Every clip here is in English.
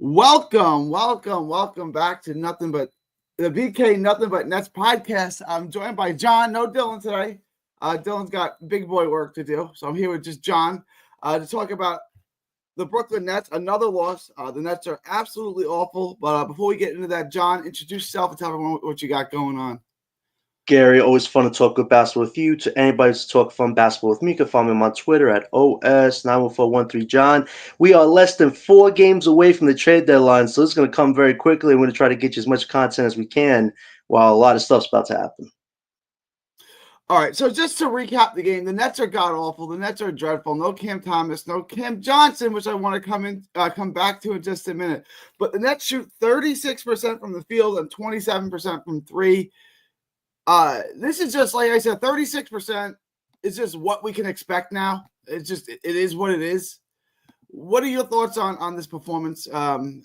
Welcome back to Nothing But the BK Nothing But Nets podcast. I'm joined by John, no Dylan today. Dylan's got big boy work to do, so I'm here with just John to talk about the Brooklyn Nets. Another loss. The Nets are absolutely awful. But before we get into that, John, introduce yourself and tell everyone what you got going on. Gary, always fun to talk good basketball with you. To anybody to talk fun basketball with me, you can follow me on Twitter at OS91413 John. We are less than 4 games away from the trade deadline, so it's going to come very quickly. We're going to try to get you as much content as we can while a lot of stuff's about to happen. All right, so just to recap the game, the Nets are god awful. The Nets are dreadful. No Cam Thomas, no Cam Johnson, which I want to come back to in just a minute. But the Nets shoot 36% from the field and 27% from three. This is just like I said, 36% is just what we can expect now. It is what it is. What are your thoughts on this performance? And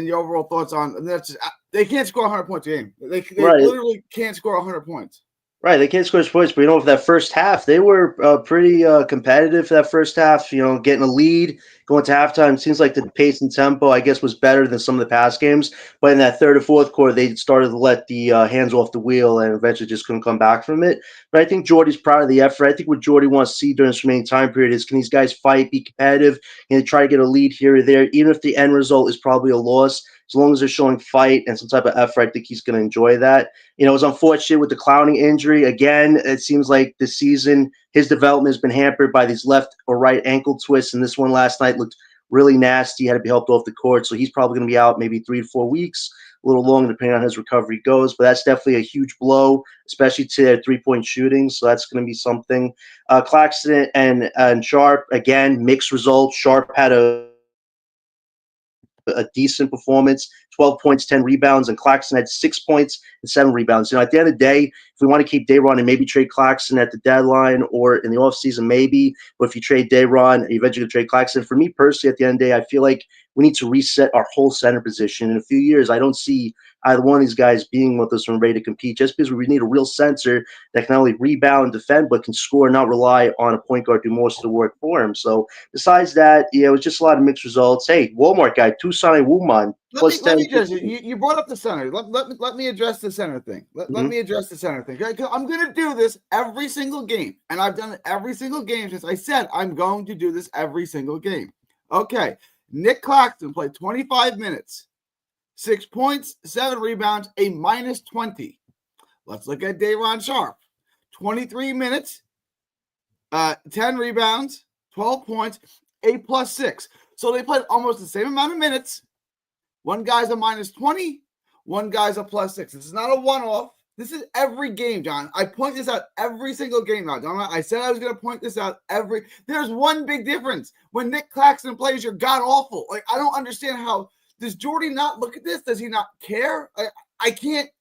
your overall thoughts on that's they can't score 100 points a game. They Right. literally can't score 100 points. Right, they can't score points, but for that first half, they were pretty competitive for that first half. Getting a lead, going to halftime. Seems like the pace and tempo, I guess, was better than some of the past games. But in that third or fourth quarter, they started to let the hands off the wheel and eventually just couldn't come back from it. But I think Jordy's proud of the effort. I think what Jordy wants to see during this remaining time period is, can these guys fight, be competitive, and try to get a lead here or there, even if the end result is probably a loss. As long as they're showing fight and some type of effort, I think he's going to enjoy that. It was unfortunate with the Clowney injury. Again, it seems like this season his development has been hampered by these left or right ankle twists, and this one last night looked really nasty. Had to be helped off the court, so he's probably going to be out maybe 3 to 4 weeks, a little longer depending on his recovery goes. But that's definitely a huge blow, especially to their three-point shooting. So that's going to be something. Claxton and Sharp, again, mixed results. Sharp had a decent performance, 12 points, 10 rebounds, and Claxton had 6 points and 7 rebounds. At the end of the day, if we want to keep Day'Ron and maybe trade Claxton at the deadline or in the offseason, maybe. But if you trade Day'Ron, you eventually trade Claxton. For me personally, at the end of the day, I feel like we need to reset our whole center position. In a few years, I don't see either one of these guys being with us and ready to compete, just because we need a real center that can not only rebound and defend, but can score and not rely on a point guard to do most of the work for him. So besides that, it was just a lot of mixed results. Hey, Walmart guy, Toussaint Wuman, plus 10. Let me just you brought up the center. Let me address the center thing. Let me address the center thing. I'm going to do this every single game, and I've done it every single game since I said I'm going to do this every single game. Okay, Nick Claxton played 25 minutes, 6 points, 7 rebounds, a minus 20. Let's look at Day'Ron Sharp, 23 minutes, 10 rebounds, 12 points, a plus 6. So they played almost the same amount of minutes. One guy's a minus 20, one guy's a plus 6. This is not a one-off. This is every game, John. I point this out every single game now, John. I said I was going to point this out There's one big difference. When Nick Claxton plays, you're god-awful. Like, I don't understand how. Does Jordy not look at this? Does he not care? I can't.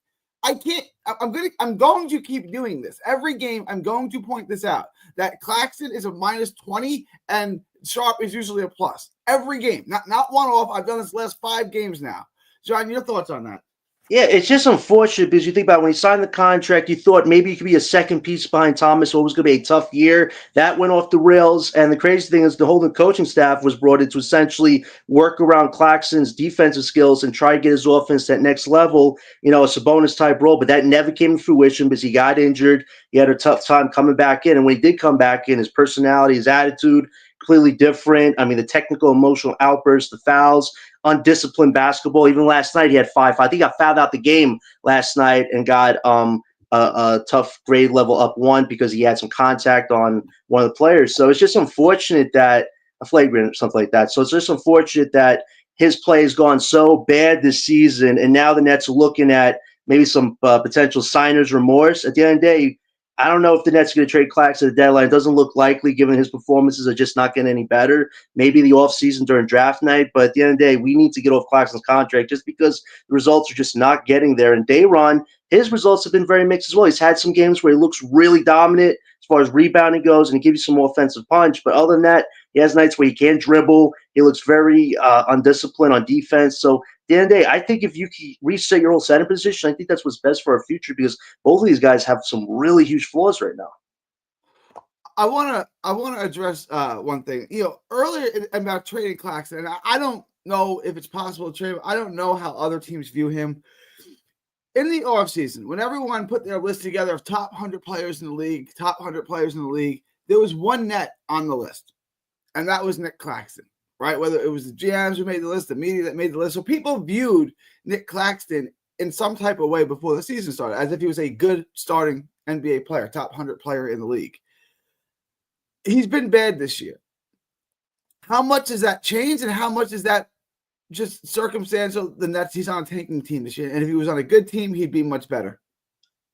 I'm going to keep doing this. Every game, I'm going to point this out. That Claxton is a minus 20 and Sharp is usually a plus. Every game. Not one off. I've done this last 5 games now. John, your thoughts on that? Yeah, it's just unfortunate because you think about when he signed the contract, you thought maybe he could be a second piece behind Thomas, so it was going to be a tough year. That went off the rails. And the crazy thing is the whole coaching staff was brought in to essentially work around Claxton's defensive skills and try to get his offense to that next level, a Sabonis type role. But that never came to fruition because he got injured. He had a tough time coming back in. And when he did come back in, his personality, his attitude, completely different. I mean, the technical, emotional outbursts, the fouls, undisciplined basketball. Even last night, he had 5. I think he got fouled out the game last night and got a tough grade level up 1 because he had some contact on one of the players. So it's just unfortunate that a flagrant or something like that. So it's just unfortunate that his play has gone so bad this season, and now the Nets are looking at maybe some potential signers remorse. At the end of the day, I don't know if the Nets are going to trade Claxton at the deadline. It doesn't look likely given his performances are just not getting any better. Maybe the offseason during draft night. But at the end of the day, we need to get off Claxton's contract just because the results are just not getting there. And Day'Ron, his results have been very mixed as well. He's had some games where he looks really dominant as far as rebounding goes, and he gives you some more offensive punch. But other than that, he has nights where he can't dribble. He looks very undisciplined on defense. So the end of the day, I think if you can reset your whole center position, I think that's what's best for our future because both of these guys have some really huge flaws right now. I want to address one thing. Earlier about trading Claxton, and I don't know if it's possible to trade him. I don't know how other teams view him. In the offseason, when everyone put their list together of top 100 players in the league, there was one net on the list, and that was Nick Claxton, right? Whether it was the GMs who made the list, the media that made the list. So people viewed Nick Claxton in some type of way before the season started, as if he was a good starting NBA player, top 100 player in the league. He's been bad this year. How much has that changed, and how much is that just circumstantial? The Nets, he's on a tanking team this year, and if he was on a good team, he'd be much better.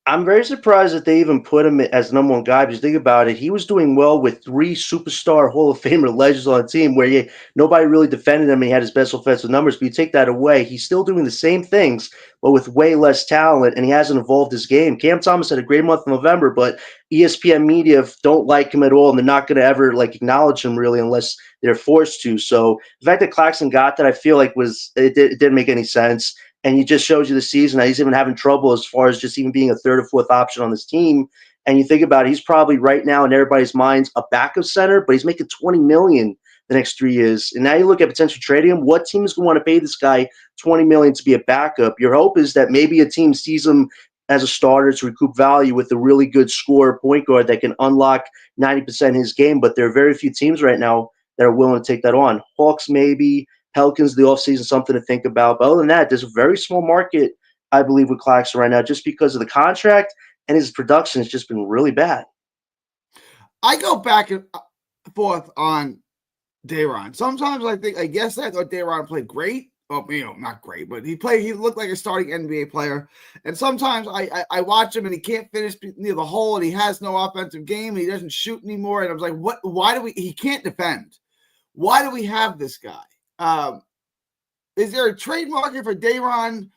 I'm very surprised that they even put him as the number one guy, because think about it. He was doing well with 3 superstar Hall of Famer legends on the team where nobody really defended him and he had his best offensive numbers. But you take that away, he's still doing the same things, but with way less talent, and he hasn't evolved his game. Cam Thomas had a great month in November, but ESPN media don't like him at all, and they're not going to ever acknowledge him really unless they're forced to. So the fact that Claxton got that, I feel like it didn't make any sense. And he just shows you the season that he's even having trouble as far as just even being a third or fourth option on this team. And you think about it, he's probably right now in everybody's minds a backup center, but he's making $20 million the next 3 years. And now you look at potentially trading him. What team is going to want to pay this guy $20 million to be a backup? Your hope is that maybe a team sees him as a starter to recoup value with a really good scorer point guard that can unlock 90% of his game. But there are very few teams right now that are willing to take that on. Hawks maybe. Pelicans, the offseason, something to think about. But other than that, there's a very small market, I believe, with Claxton right now, just because of the contract, and his production has just been really bad. I go back and forth on Day'Ron. Sometimes I thought Day'Ron played great. Well, not great, but he looked like a starting NBA player. And sometimes I watch him and he can't finish near the hole, and he has no offensive game, and he doesn't shoot anymore. And I was like, he can't defend. Why do we have this guy? Is there a trade market for Day'Ron?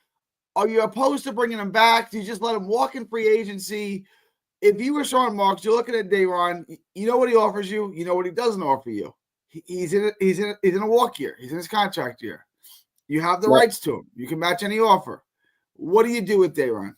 Are you opposed to bringing him back? Do you just let him walk in free agency? If you were Sean Marks, you're looking at Day'Ron. You know what he offers you. You know what he doesn't offer you. He's in a walk year. He's in his contract year. You have the rights to him. You can match any offer. What do you do with Day'Ron?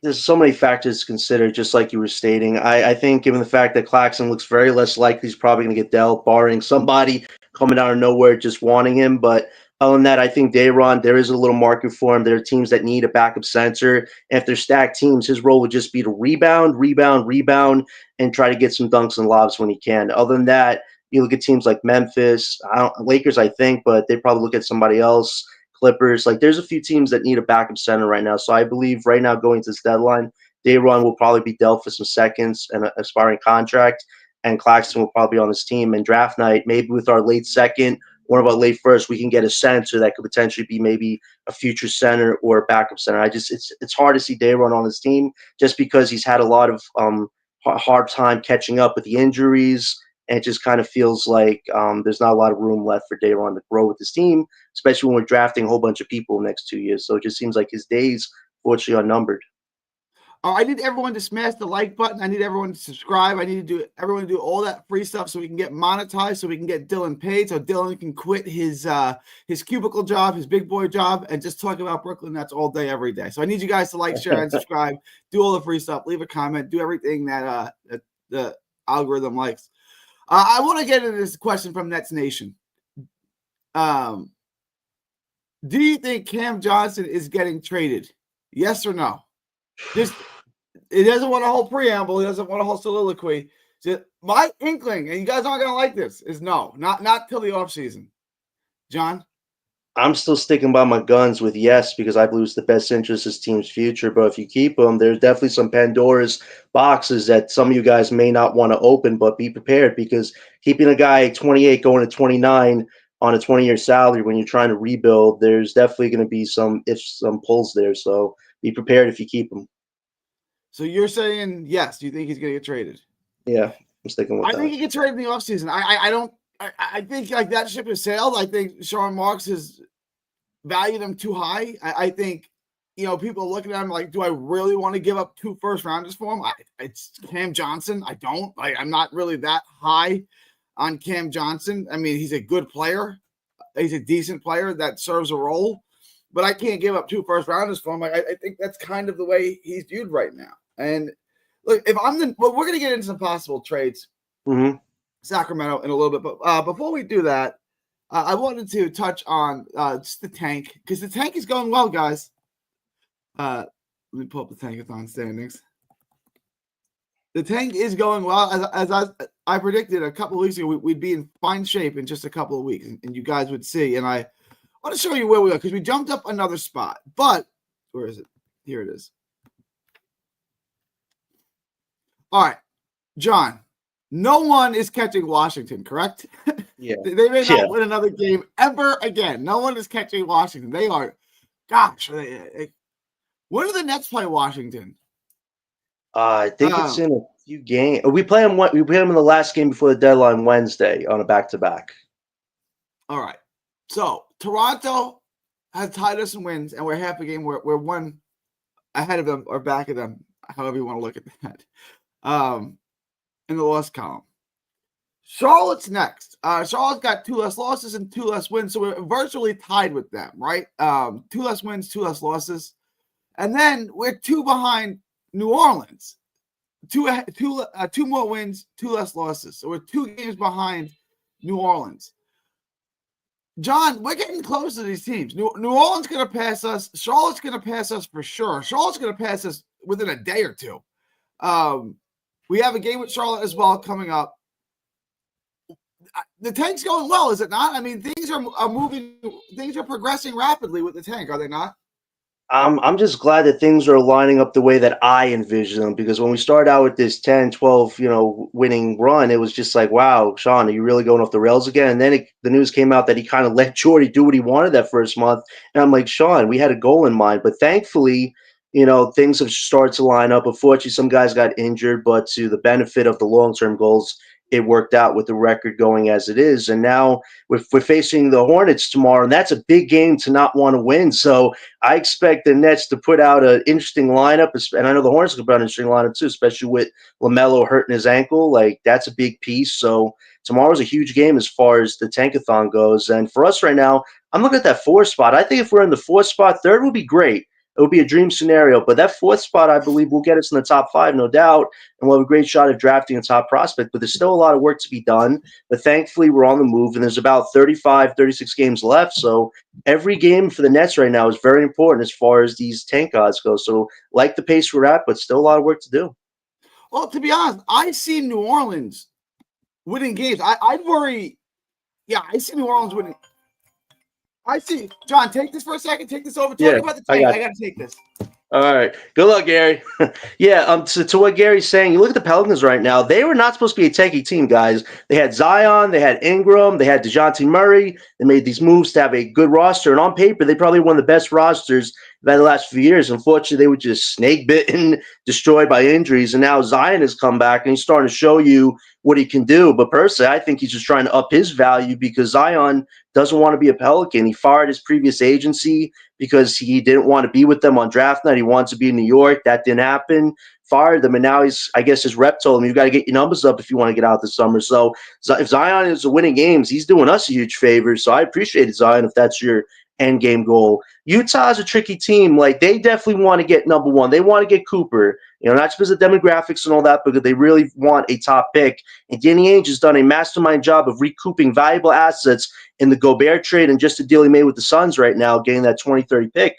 There's so many factors to consider, just like you were stating. I think given the fact that Claxton looks very less likely he's probably going to get dealt, barring somebody coming out of nowhere just wanting him. But other than that, I think Day'Ron, there is a little market for him. There are teams that need a backup center. And if they're stacked teams, his role would just be to rebound, and try to get some dunks and lobs when he can. Other than that, you look at teams like Memphis, Lakers, I think, but they probably look at somebody else. Clippers, there's a few teams that need a backup center right now. So I believe right now going to this deadline, Day'Ron will probably be dealt for some seconds and an aspiring contract, and Claxton will probably be on this team. And draft night, maybe with our late second, one of our late first, we can get a center that could potentially be maybe a future center or a backup center. It's hard to see Day'Ron on this team just because he's had a lot of hard time catching up with the injuries. And it just kind of feels like there's not a lot of room left for Day'Ron to grow with this team, especially when we're drafting a whole bunch of people the next 2 years. So it just seems like his days, fortunately, are numbered. I need everyone to smash the like button. I need everyone to subscribe. I need everyone to do all that free stuff so we can get monetized, so we can get Dylan paid, so Dylan can quit his cubicle job, his big boy job, and just talk about Brooklyn Nets all day, every day. So I need you guys to like, share, and subscribe. Do all the free stuff. Leave a comment. Do everything that the algorithm likes. I want to get into this question from Nets Nation. Do you think Cam Johnson is getting traded? Yes or no? It doesn't want a whole preamble. He doesn't want a whole soliloquy. Just, my inkling, and you guys aren't going to like this, is no. Not till the offseason. John? I'm still sticking by my guns with yes, because I believe it's the best interest of this team's future. But if you keep him, there's definitely some Pandora's boxes that some of you guys may not want to open, but be prepared, because keeping a guy 28 going to 29 on a 20-year salary when you're trying to rebuild, there's definitely going to be some pulls there. So be prepared if you keep him. So you're saying yes, do you think he's going to get traded? Yeah, I'm sticking with that. I think he gets traded in the offseason. I think that ship has sailed. I think Sean Marks has valued him too high. I think, people are looking at him like, do I really want to give up 2 first-rounders for him? It's Cam Johnson. I don't. I'm not really that high on Cam Johnson. I mean, he's a good player. He's a decent player that serves a role. But I can't give up 2 first-rounders for him. I think that's kind of the way he's viewed right now. And look, we're going to get into some possible trades. Mm-hmm. Sacramento in a little bit. But before we do that, I wanted to touch on just the tank because the tank is going well, guys. Let me pull up the Tankathon standings. The tank is going well. As I predicted a couple of weeks ago, we'd be in fine shape in just a couple of weeks, and you guys would see. And I want to show you where we are because we jumped up another spot. But where is it? Here it is. All right, John. No one is catching Washington, correct? Yeah. They may not win another game ever again. No one is catching Washington. They are, gosh. When do the Nets play Washington? I think it's in a few games. We play them. We play them in the last game before the deadline Wednesday on a back-to-back. All right. So Toronto has tied us in wins, and we're half a game. We're one ahead of them or back of them, however you want to look at that. In the loss column. Charlotte's next. Charlotte's got 2 less losses and 2 less wins, so we're virtually tied with them, right? 2 less wins, 2 less losses. And then we're 2 behind New Orleans. 2 more wins, 2 less losses. So we're 2 games behind New Orleans. John, we're getting close to these teams. New Orleans going to pass us. Charlotte's going to pass us for sure. Charlotte's going to pass us within a day or two. We have a game with Charlotte as well coming up. The tank's going well, is it not? I mean, things are moving. Things are progressing rapidly with the tank, are they not? I'm just glad that things are lining up the way that I envisioned them, because when we started out with this 10, 12, winning run, it was just like, wow, Sean, are you really going off the rails again? And then the news came out that he kind of let Jordy do what he wanted that first month. And I'm like, Sean, we had a goal in mind. But thankfully, things have started to line up. Unfortunately, some guys got injured, but to the benefit of the long-term goals, it worked out with the record going as it is. And now we're facing the Hornets tomorrow, and that's a big game to not want to win. So I expect the Nets to put out an interesting lineup, and I know the Hornets will put out an interesting lineup too, especially with LaMelo hurting his ankle. Like, that's a big piece. So tomorrow's a huge game as far as the Tankathon goes. And for us right now, I'm looking at that 4th spot. I think if we're in the 4th spot, 3rd would be great. It would be a dream scenario, but that 4th spot, I believe, will get us in the top 5, no doubt, and we'll have a great shot at drafting a top prospect. But there's still a lot of work to be done. But thankfully, we're on the move, and there's about 35, 36 games left. So every game for the Nets right now is very important as far as these tank odds go. So like the pace we're at, but still a lot of work to do. Well, to be honest, I see New Orleans winning games. I'd worry. Yeah, I see New Orleans winning. I see. John, take this for a second. Take this over. Talk about the tank. I got to take this. All right. Good luck, Gary. To what Gary's saying, you look at the Pelicans right now. They were not supposed to be a tanky team, guys. They had Zion. They had Ingram. They had DeJounte Murray. They made these moves to have a good roster. And on paper, they probably one of the best rosters of the last few years. Unfortunately, they were just snake-bitten, destroyed by injuries. And now Zion has come back, and he's starting to show you what he can do. But personally, I think he's just trying to up his value because Zion doesn't want to be a Pelican. He fired his previous agency because he didn't want to be with them on draft night. He wants to be in New York. That didn't happen. Fired them, and now I guess his rep told him, you got to get your numbers up if you want to get out this summer. So if Zion is winning games, he's doing us a huge favor. So I appreciate it, Zion, if that's your end game goal. Utah's a tricky team. Like, they definitely want to get number 1. They want to get Cooper, not just because of demographics and all that, but they really want a top pick. And Danny Ainge has done a mastermind job of recouping valuable assets in the Gobert trade and just the deal he made with the Suns right now, getting that 2030 pick.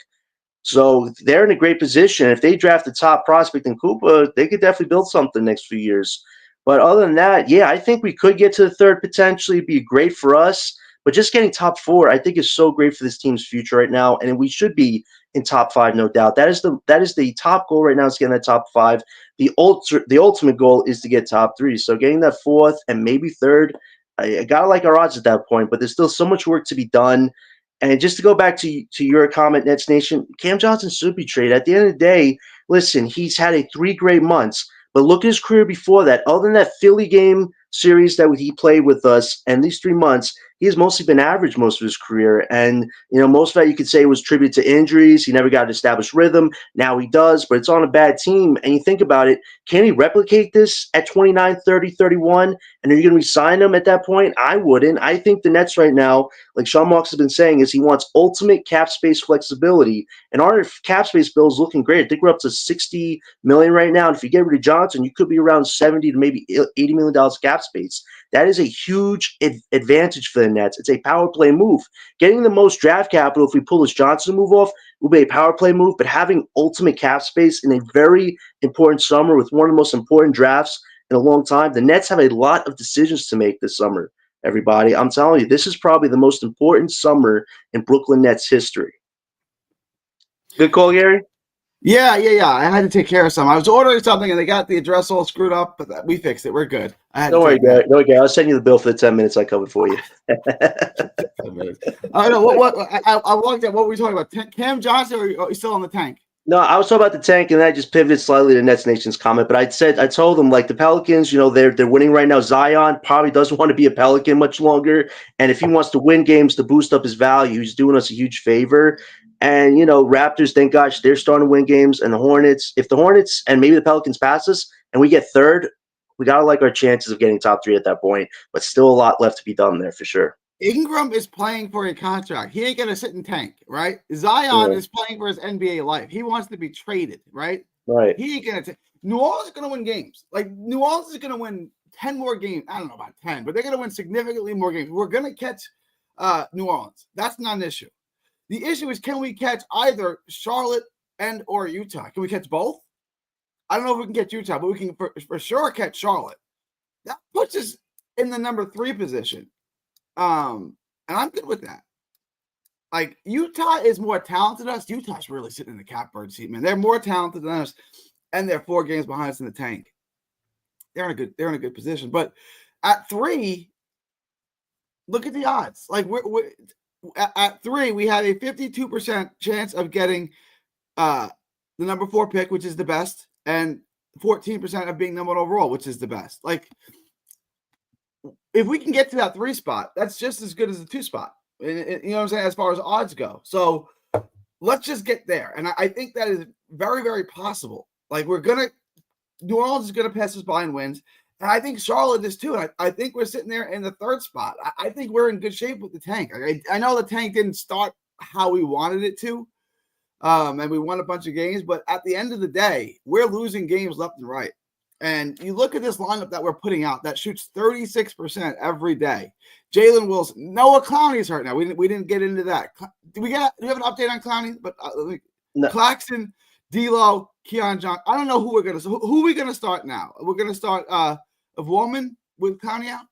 So they're in a great position. If they draft the top prospect in Cooper, they could definitely build something next few years. But other than that, yeah, I think we could get to the 3rd potentially. It'd be great for us. But just getting top 4, I think, is so great for this team's future right now, and we should be in top 5, no doubt. That is the top goal right now, is getting that top 5. The ultimate goal is to get top 3. So getting that 4th and maybe 3rd, I gotta like our odds at that point. But there's still so much work to be done. And just to go back to your comment, Nets Nation, Cam Johnson should be traded. At the end of the day, listen, he's had 3 great months. But look at his career before that. Other than that Philly game series that he played with us, and these 3 months, he has mostly been average most of his career. And, most of that you could say was tribute to injuries. He never got an established rhythm. Now he does, but it's on a bad team. And you think about it, can he replicate this at 29, 30, 31? And are you going to resign him at that point? I wouldn't. I think the Nets right now, like Sean Marks has been saying, is he wants ultimate cap space flexibility. And our cap space bill is looking great. I think we're up to $60 million right now. And if you get rid of Johnson, you could be around $70 to maybe $80 million cap space. that is a huge advantage for the Nets. It's a power play move. Getting the most draft capital, if we pull this Johnson move off, will be a power play move, but having ultimate cap space in a very important summer with one of the most important drafts in a long time, the Nets have a lot of decisions to make this summer, everybody. I'm telling you, this is probably the most important summer in Brooklyn Nets history. Good call, Gary? Yeah. I had to take care of something. I was ordering something and they got the address all screwed up, but we fixed it. We're good. Don't worry, Gary. Don't worry, Gary. I'll send you the bill for the 10 minutes I covered for you. I know I walked out. What were we talking about? Cam Johnson, or are you still on the tank? No, I was talking about the tank, and I just pivoted slightly to Nets Nation's comment. But I told them, like, the Pelicans, they're winning right now. Zion probably doesn't want to be a Pelican much longer, and if he wants to win games to boost up his value, he's doing us a huge favor. And Raptors, thank gosh, they're starting to win games, and the Hornets. If the Hornets and maybe the Pelicans pass us, and we get third, we gotta like our chances of getting top 3 at that point. But still a lot left to be done there for sure. Ingram is playing for a contract. He ain't going to sit and tank, right? Zion is playing for his NBA life. He wants to be traded, right? Right. He ain't going to New Orleans is going to win games. Like, New Orleans is going to win 10 more games. I don't know about 10, but they're going to win significantly more games. We're going to catch New Orleans. That's not an issue. The issue is, can we catch either Charlotte and or Utah? Can we catch both? I don't know if we can catch Utah, but we can for sure catch Charlotte. That puts us in the number 3 position. And I'm good with that. Like, Utah is more talented than us. Utah's really sitting in the catbird seat, man. They're more talented than us, and they're 4 games behind us in the tank. They're in a good position. But at 3, look at the odds. Like, we're at 3, we have a 52% chance of getting the number 4 pick, which is the best, and 14% of being number 1 overall, which is the best. Like, if we can get to that 3 spot, that's just as good as the 2 spot. You know what I'm saying? As far as odds go. So let's just get there. And I think that is very, very possible. Like, New Orleans is going to pass us by and wins. And I think Charlotte is too. And I think we're sitting there in the 3rd spot. I think we're in good shape with the tank. I know the tank didn't start how we wanted it to. And we won a bunch of games. But at the end of the day, we're losing games left and right. And you look at this lineup that we're putting out that shoots 36% every day. Jalen Wilson, Noah Clowney's hurt now. We didn't get into that. Do we have an update on Clowney? But no. Claxton, D'Lo, Keon Johnson. I don't know who are we gonna start now? We're gonna start of Woman with Clowney out.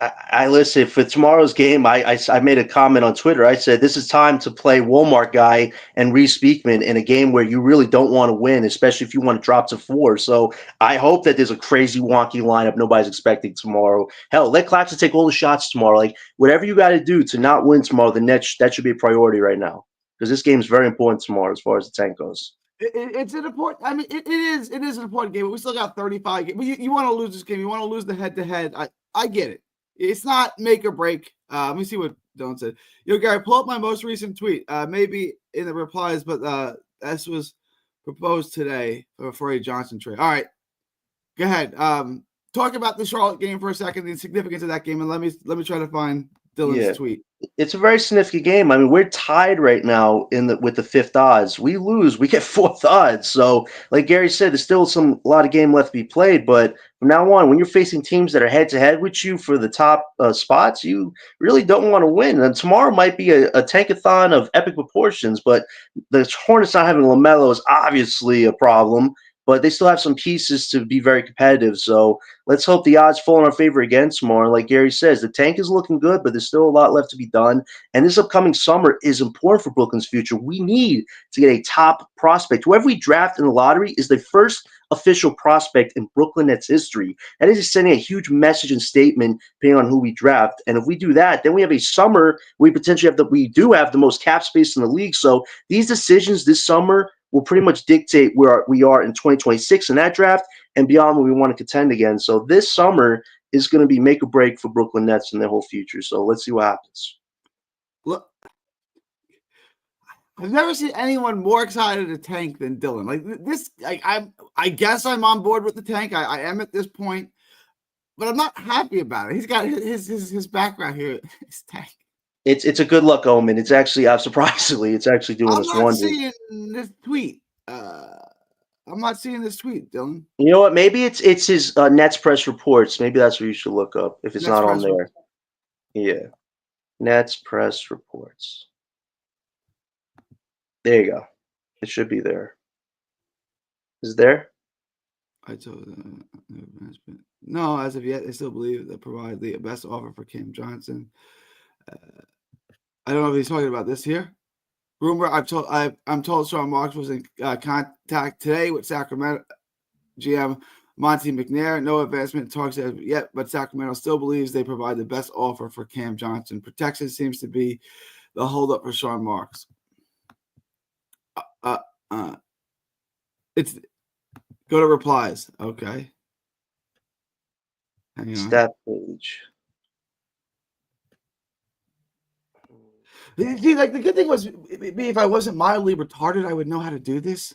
I listen for tomorrow's game. I made a comment on Twitter. I said this is time to play Walmart guy and Reese Beekman in a game where you really don't want to win, especially if you want to drop to 4. So I hope that there's a crazy wonky lineup nobody's expecting tomorrow. Hell, let Claxton take all the shots tomorrow. Like, whatever you got to do to not win tomorrow, the Nets, that should be a priority right now, because this game is very important tomorrow as far as the tank goes. It's an important. I mean, it is an important game. But we still got 35 games. You want to lose this game. You want to lose the head-to-head. I get it. It's not make or break. Let me see what Don said. Gary, pull up my most recent tweet. Maybe in the replies, but this was proposed today for a Johnson trade. All right, go ahead. Talk about the Charlotte game for a second, the significance of that game, and let me try to find Dylan's tweet. It's a very significant game. I mean, we're tied right now with the 5th odds. We lose, we get 4th odds. So, like Gary said, there's still a lot of game left to be played. But from now on, when you're facing teams that are head to head with you for the top spots, you really don't want to win. And tomorrow might be a tankathon of epic proportions. But the Hornets not having LaMelo is obviously a problem. But they still have some pieces to be very competitive. So let's hope the odds fall in our favor again tomorrow. Like Gary says, the tank is looking good, but there's still a lot left to be done. And this upcoming summer is important for Brooklyn's future. We need to get a top prospect. Whoever we draft in the lottery is the first official prospect in Brooklyn Nets history. That is sending a huge message and statement depending on who we draft. And if we do that, then we have a summer we potentially we do have the most cap space in the league. So these decisions this summer will pretty much dictate where we are in 2026 in that draft and beyond when we want to contend again. So this summer is going to be make or break for Brooklyn Nets and their whole future. So let's see what happens. Look, I've never seen anyone more excited to tank than Dylan. Like this, I guess I'm on board with the tank. I am at this point, but I'm not happy about it. He's got his background here. His tank. It's a good luck omen. It's actually surprisingly, it's actually doing us wonders. I'm not seeing this tweet. I'm not seeing this tweet, Dylan. You know what? Maybe it's his Nets press reports. Maybe that's what you should look up if it's Nets not on press there. Yeah, Nets press reports. There you go. It should be there. Is it there? I told no, as of yet, they still believe they provide the best offer for Cam Johnson. I don't know if he's talking about this here. Rumor, I'm told Sean Marks was in contact today with Sacramento GM Monty McNair. No advancement talks as yet, but Sacramento still believes they provide the best offer for Cam Johnson. Protection seems to be the holdup for Sean Marks. It's go to replies. Okay. Hang on. Stat page. See, like the good thing was, if I wasn't mildly retarded, I would know how to do this.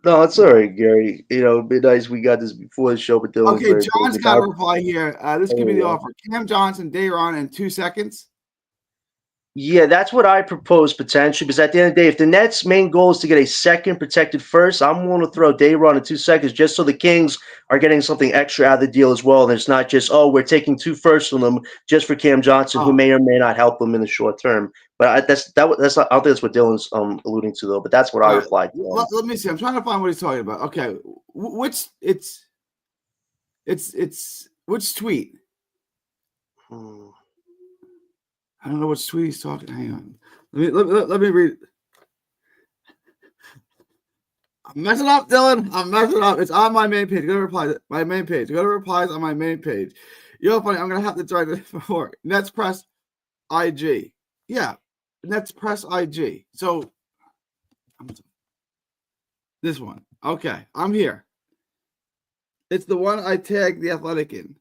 No, it's all right, Gary. You know, it'd be nice we got this before the show, but Dylan's Okay, very John's busy. got a reply here. This could be the Yeah. offer. Cam Johnson, Dayron in 2 seconds. Yeah, that's what I propose potentially. Because at the end of the day, if the Nets' main goal is to get a second protected first, I'm willing to throw Dayron in 2 seconds just so the Kings are getting something extra out of the deal as well. And it's not just, we're taking 2 firsts from them just for Cam Johnson, who may or may not help them in the short term. But that's not. I don't think that's what Dylan's alluding to though. But that's what I replied to. Let me see. I'm trying to find what he's talking about. Okay, which which tweet? I don't know which tweet he's talking. Hang on. Let me read. I'm messing up, Dylan. I'm messing up. It's on my main page. Go to replies. My main page. Go to replies on my main page. You know, funny. I'm gonna have to try this before. Nets press IG. Yeah, Nets press IG. So this one. Okay, I'm here. It's the one I tagged The Athletic in.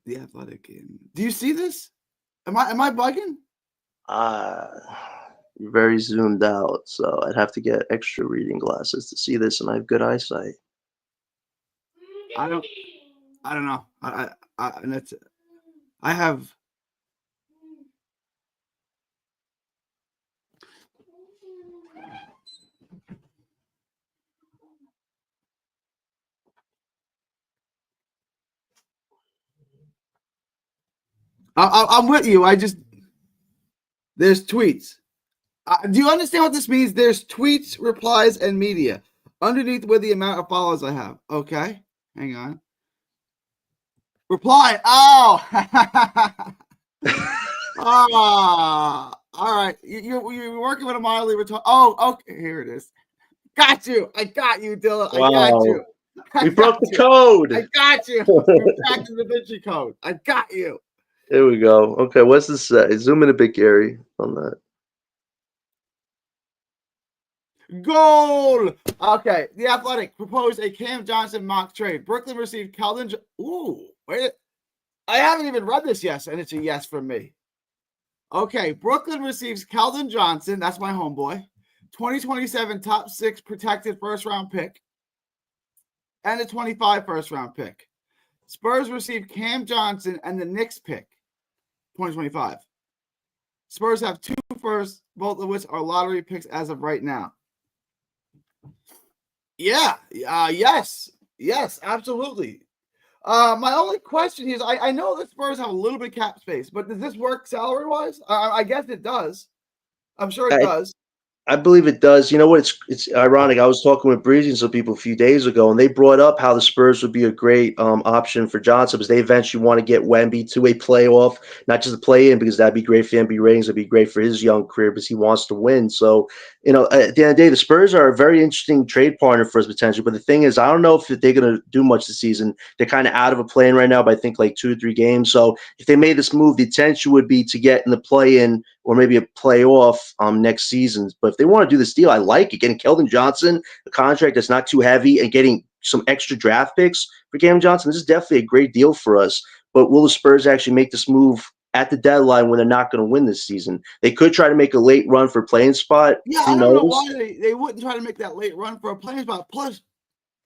The Athletic in. Do you see this? Am I bugging? You're very zoomed out, so I'd have to get extra reading glasses to see this, and I have good eyesight. I don't know. And that's I have. I'm with you. There's tweets. Do you understand what this means? There's tweets, replies, and media underneath with the amount of followers I have. Okay, hang on. Reply. Oh, all right. You're working with a mildly retarded. Oh, okay. Here it is. Got you. I got you, Dylan. I got you. We broke the code. I got you. We're back to the Da Vinci Code. I got you. There we go. Okay, what's this say? Zoom in a bit, Gary, on that. Goal. Okay, The Athletic proposed a Cam Johnson mock trade. Brooklyn received Keldon. Ooh, wait. I haven't even read this yet, and it's a yes from me. Okay, Brooklyn receives Keldon Johnson. That's my homeboy. 2027 top 6 protected first-round pick. And a 25 first-round pick. Spurs receive Cam Johnson and the Knicks pick. 2025. Spurs have 2 firsts, both of which are lottery picks as of right now. Yeah. Yes, absolutely. My only question is, I know the Spurs have a little bit of cap space, but does this work salary-wise? I guess it does. I'm sure it does. I believe it does. You know what? It's ironic. I was talking with Breezy and some people a few days ago, and they brought up how the Spurs would be a great option for Johnson because they eventually want to get Wemby to a playoff, not just a play-in, because that'd be great for NBA ratings. It'd be great for his young career because he wants to win. So, you know, at the end of the day, the Spurs are a very interesting trade partner for us potentially. But the thing is, I don't know if they're going to do much this season. They're kind of out of a play-in right now by, I think, like 2 or 3 games. So if they made this move, the intention would be to get in the play-in or maybe a playoff next season. But if they want to do this deal, I like it. Getting Keldon Johnson, a contract that's not too heavy, and getting some extra draft picks for Cam Johnson, this is definitely a great deal for us. But will the Spurs actually make this move at the deadline when they're not going to win this season? They could try to make a late run for playing spot. Yeah, I don't know why they wouldn't try to make that late run for a playing spot. Plus,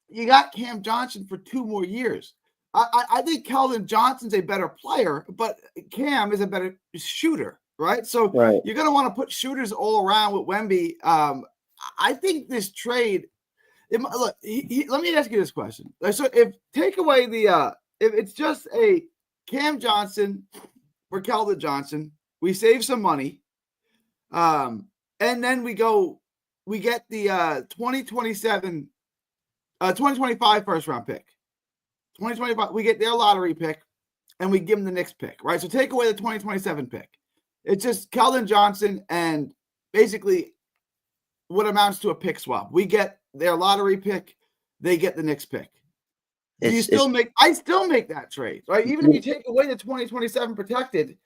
you got Cam Johnson for 2 more years. I think Keldon Johnson's a better player, but Cam is a better shooter. Right. So You're going to want to put shooters all around with Wemby. I think this trade Look, let me ask you this question. So if take away the if it's just a Cam Johnson for Keldon Johnson, we save some money, and then we get the 2027, 2025 first round pick, 2025. We get their lottery pick, and we give them the Knicks pick, right? So take away the 2027 pick. It's just Keldon Johnson and basically what amounts to a pick swap. We get their lottery pick, they get the Knicks pick. Do you still make? I still make that trade, right? Even if you take away the 2027 protected,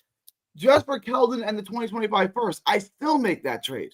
just for Keldon and the 2025 first, I still make that trade.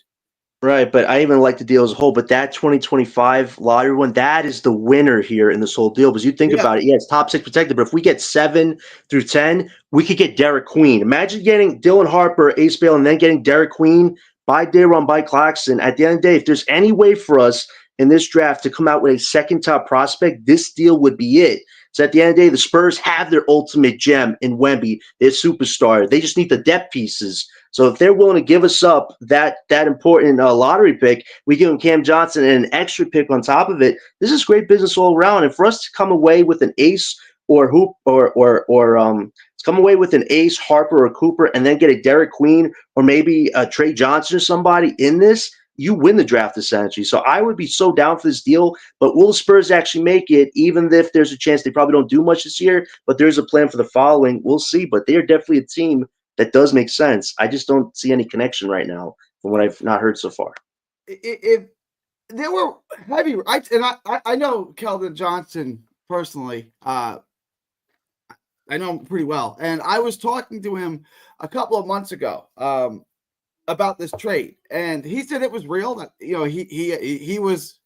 Right, but I even like the deal as a whole. But that 2025 lottery one, that is the winner here in this whole deal. Because you think about it, yeah, it's top 6 protected. But if we get 7 through 10, we could get Derek Queen. Imagine getting Dylan Harper, Ace Bale, and then getting Derek Queen by Day'Ron, by Claxton. At the end of the day, if there's any way for us in this draft to come out with a second top prospect, this deal would be it. So at the end of the day, the Spurs have their ultimate gem in Wemby, their superstar. They just need the depth pieces. So if they're willing to give us up that important lottery pick, we give them Cam Johnson and an extra pick on top of it. This is great business all around. And for us to come away with an ace or come away with an ace, Harper or Cooper, and then get a Derek Queen or maybe a Trey Johnson or somebody in this, you win the draft essentially. So I would be so down for this deal, but will the Spurs actually make it, even if there's a chance they probably don't do much this year, but there's a plan for the following? We'll see, but they are definitely a team that does make sense. I just don't see any connection right now from what I've not heard so far. If there were heavy, I know Keldon Johnson personally, I know him pretty well, and I was talking to him a couple of months ago, about this trade, and he said it was real. That he was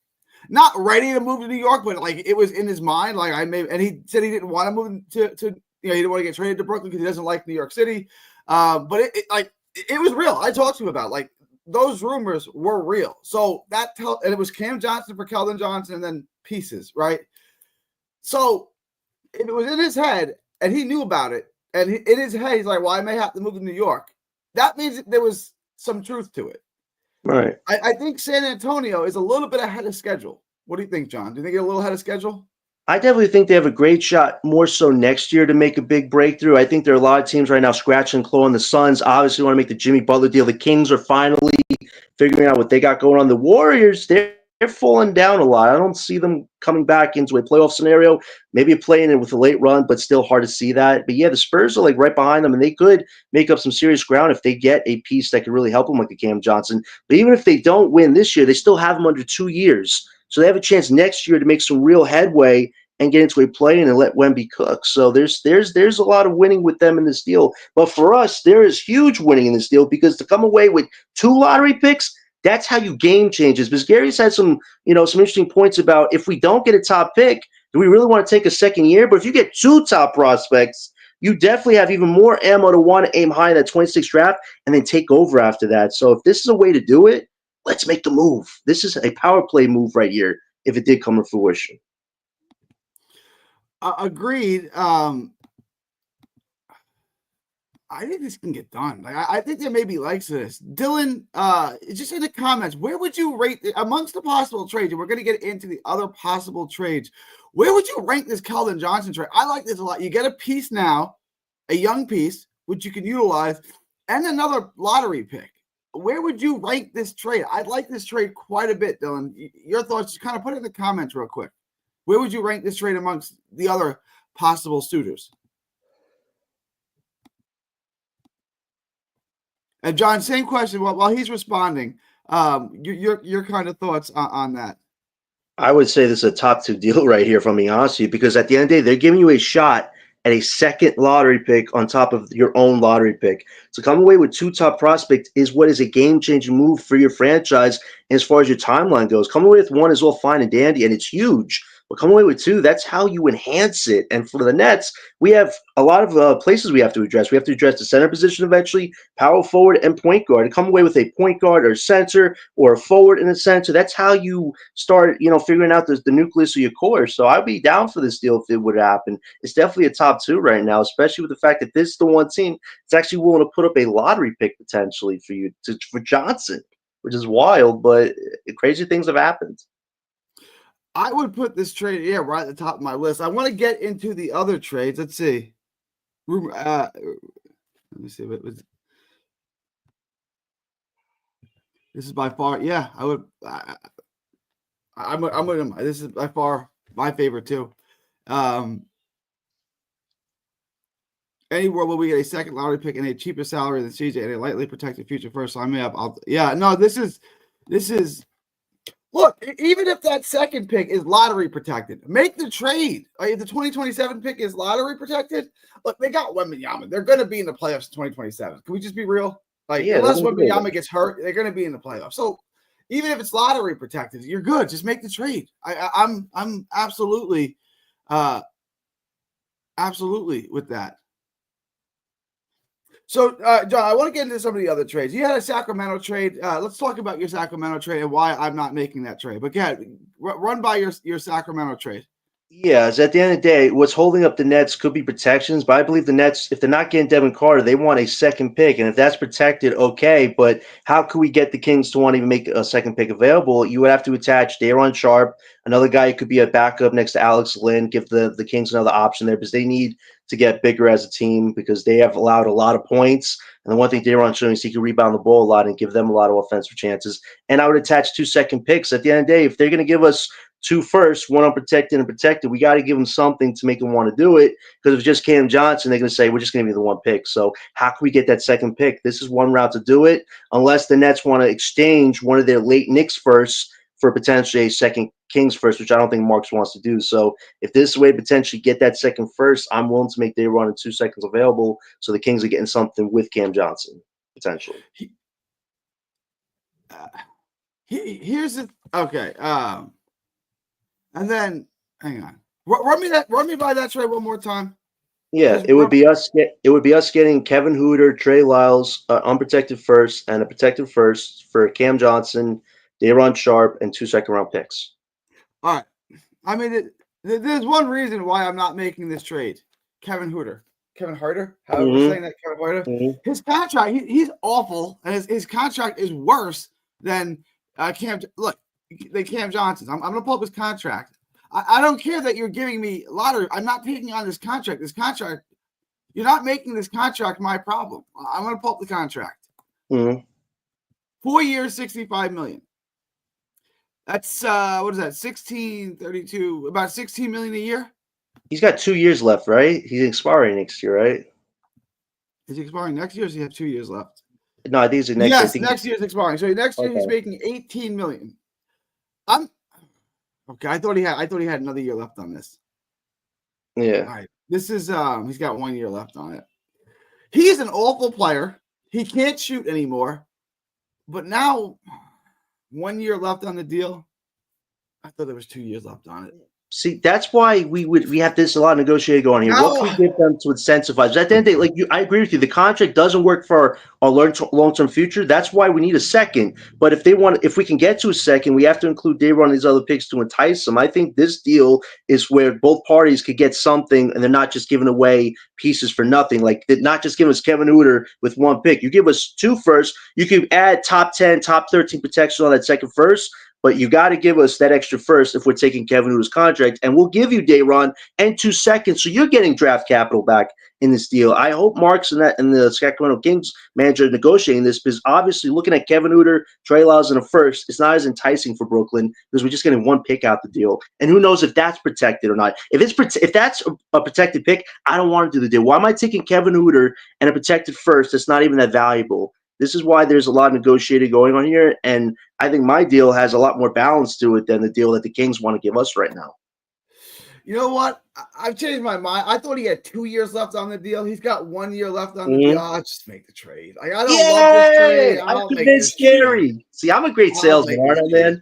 not ready to move to New York, but like it was in his mind. Like and he said he didn't want to move to he didn't want to get traded to Brooklyn because he doesn't like New York City. But it was real. I talked to him about like those rumors were real. So and it was Cam Johnson for Keldon Johnson and then pieces, right? So if it was in his head and he knew about it, and in his head he's like, well, I may have to move to New York. That means that there was some truth to it. Right. I think San Antonio is a little bit ahead of schedule. What do you think, John? Do you think they're a little ahead of schedule? I definitely think they have a great shot more so next year to make a big breakthrough. I think there are a lot of teams right now scratching and clawing. The Suns obviously want to make the Jimmy Butler deal. The Kings are finally figuring out what they got going on. The Warriors, they're falling down a lot. I don't see them coming back into a playoff scenario. Maybe playing it with a late run, but still hard to see that. But yeah, the Spurs are like right behind them, and they could make up some serious ground if they get a piece that could really help them, like a Cam Johnson. But even if they don't win this year, they still have them under 2 years. So they have a chance next year to make some real headway and get into a play-in and let Wemby cook. So there's a lot of winning with them in this deal. But for us, there is huge winning in this deal, because to come away with 2 lottery picks, that's how you game changes. Because Gary's had some interesting points about if we don't get a top pick, do we really want to take a second year? But if you get 2 top prospects, you definitely have even more ammo to want to aim high in that 26th draft and then take over after that. So if this is a way to do it, let's make the move. This is a power play move right here if it did come to fruition. Agreed. I think this can get done. Like, I think there may be likes to this. Dylan, just in the comments, where would you rate amongst the possible trades? And we're going to get into the other possible trades. Where would you rank this Keldon Johnson trade? I like this a lot. You get a piece now, a young piece, which you can utilize, and another lottery pick. Where would you rank this trade? I like this trade quite a bit, Dylan. Your thoughts, just kind of put it in the comments real quick. Where would you rank this trade amongst the other possible suitors? And John, same question. While he's responding, your kind of thoughts on that. I would say this is a top 2 deal right here, if I'm being honest with you, because at the end of the day, they're giving you a shot at a second lottery pick on top of your own lottery pick. So come away with 2 top prospects is what is a game-changing move for your franchise. And as far as your timeline goes, coming away with 1 is all fine and dandy, and it's huge. But come away with 2, that's how you enhance it. And for the Nets, we have a lot of places we have to address. We have to address the center position eventually, power forward, and point guard. And come away with a point guard or center or a forward in the center. That's how you start, figuring out the nucleus of your core. So I'd be down for this deal if it would happen. It's definitely a top 2 right now, especially with the fact that this is the one team that's actually willing to put up a lottery pick potentially for Johnson, which is wild, but crazy things have happened. I would put this trade, right at the top of my list. I want to get into the other trades. Let's see. Let me see. This is by far, I would. This is by far my favorite too. Any world where we get a second lottery pick and a cheaper salary than CJ and a lightly protected future first. So this is. Look, even if that second pick is lottery protected, make the trade. If the 2027 pick is lottery protected, look, they got Wembanyama. They're going to be in the playoffs in 2027. Can we just be real? Unless Wembanyama gets hurt, they're going to be in the playoffs. So even if it's lottery protected, you're good. Just make the trade. I'm absolutely with that. So, John, I want to get into some of the other trades. You had a Sacramento trade. Let's talk about your Sacramento trade and why I'm not making that trade. But, run by your Sacramento trade. Yeah, as at the end of the day, what's holding up the Nets could be protections, but I believe the Nets, if they're not getting Devin Carter, they want a second pick. And if that's protected, okay, but how could we get the Kings to want to even make a second pick available? You would have to attach Daron Sharp, another guy who could be a backup next to Alex Lynn, give the Kings another option there because they need to get bigger as a team because they have allowed a lot of points. And the one thing Daron showing is he can rebound the ball a lot and give them a lot of offensive chances. And I would attach 2 second picks. At the end of the day, if they're going to give us 2 firsts, one unprotected and protected, we got to give them something to make them want to do it. Because if it's just Cam Johnson, they're going to say, we're just going to be the 1 pick. So how can we get that second pick? This is one route to do it, unless the Nets want to exchange one of their late Knicks firsts for potentially a second Kings first, which I don't think Marks wants to do. So if this is a way to potentially get that second first, I'm willing to make Daron in 2 seconds available so the Kings are getting something with Cam Johnson, potentially. Here's the – okay. And then, hang on. Run me by that trade one more time. Yeah, it would be us getting Kevin Huerter, Trey Lyles, unprotected first, and a protected first for Cam Johnson, Daron Sharp, and 2 second-round picks. All right. I mean, there's one reason why I'm not making this trade. Kevin Huerter. However we're saying that, Kevin Huerter. Mm-hmm. His contract, he's awful, and his contract is worse than Cam. Look, Cam Johnson's. I'm going to pull up his contract. I don't care that you're giving me lottery. I'm not taking on this contract. You're not making this contract my problem. I'm going to pull up the contract. Mm-hmm. 4 years, $65 million. That's what is that? 1632, about $16 million a year. He's got 2 years left, right? He's expiring next year, right? Is he expiring next year? Or does he have 2 years left? No, I think it's next. Yes, next year's expiring. So next year he's making $18 million. Okay. I thought he had another year left on this. Yeah. All right. This is he's got 1 year left on it. He's an awful player. He can't shoot anymore. But now 1 year left on the deal. I thought there was 2 years left on it. See, that's why we have this a lot of negotiating going here. What can we give them to incentivize? At the end of the day, I agree with you. The contract doesn't work for our long-term future. That's why we need a second. But if we can get to a second, we have to include Daron and these other picks to entice them. I think this deal is where both parties could get something, and they're not just giving away pieces for nothing. Like, they're not just giving us Kevin Huerter with 1 pick. You give us 2 firsts. You could add top 10, top 13 protection on that second first. But you got to give us that extra first if we're taking Kevin Huerter's contract, and we'll give you Daron and 2 seconds, so you're getting draft capital back in this deal. I hope Marks and the Sacramento Kings manager are negotiating this, because obviously looking at Kevin Huerter, Trey Lyles, and a first, it's not as enticing for Brooklyn because we're just getting 1 pick out the deal, and who knows if that's protected or not. If that's a protected pick, I don't want to do the deal. Why am I taking Kevin Huerter and a protected first that's not even that valuable? This is why there's a lot of negotiating going on here, and I think my deal has a lot more balance to it than the deal that the Kings want to give us right now. You know what? I've changed my mind. I thought he had 2 years left on the deal. He's got 1 year left on the deal. I'll just make the trade. I don't love this trade. I'll make this scary. Trade. See, I'm a great salesman, aren't I, man?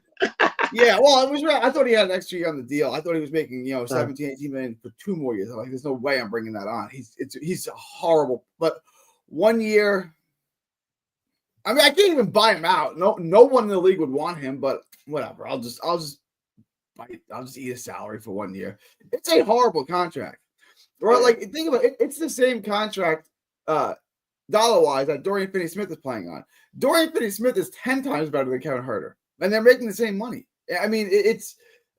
Yeah, well, it was right. I thought he had an extra year on the deal. I thought he was making, 17, 18 million for 2 more years. I'm like, there's no way I'm bringing that on. He's horrible. But 1 year. I mean, I can't even buy him out. No one in the league would want him, but whatever. I'll just eat a salary for 1 year. It's a horrible contract. Right? Like, think about it. It's the same contract, dollar-wise, that Dorian Finney-Smith is playing on. Dorian Finney-Smith is 10 times better than Kevin Huerter, and they're making the same money. I mean, it's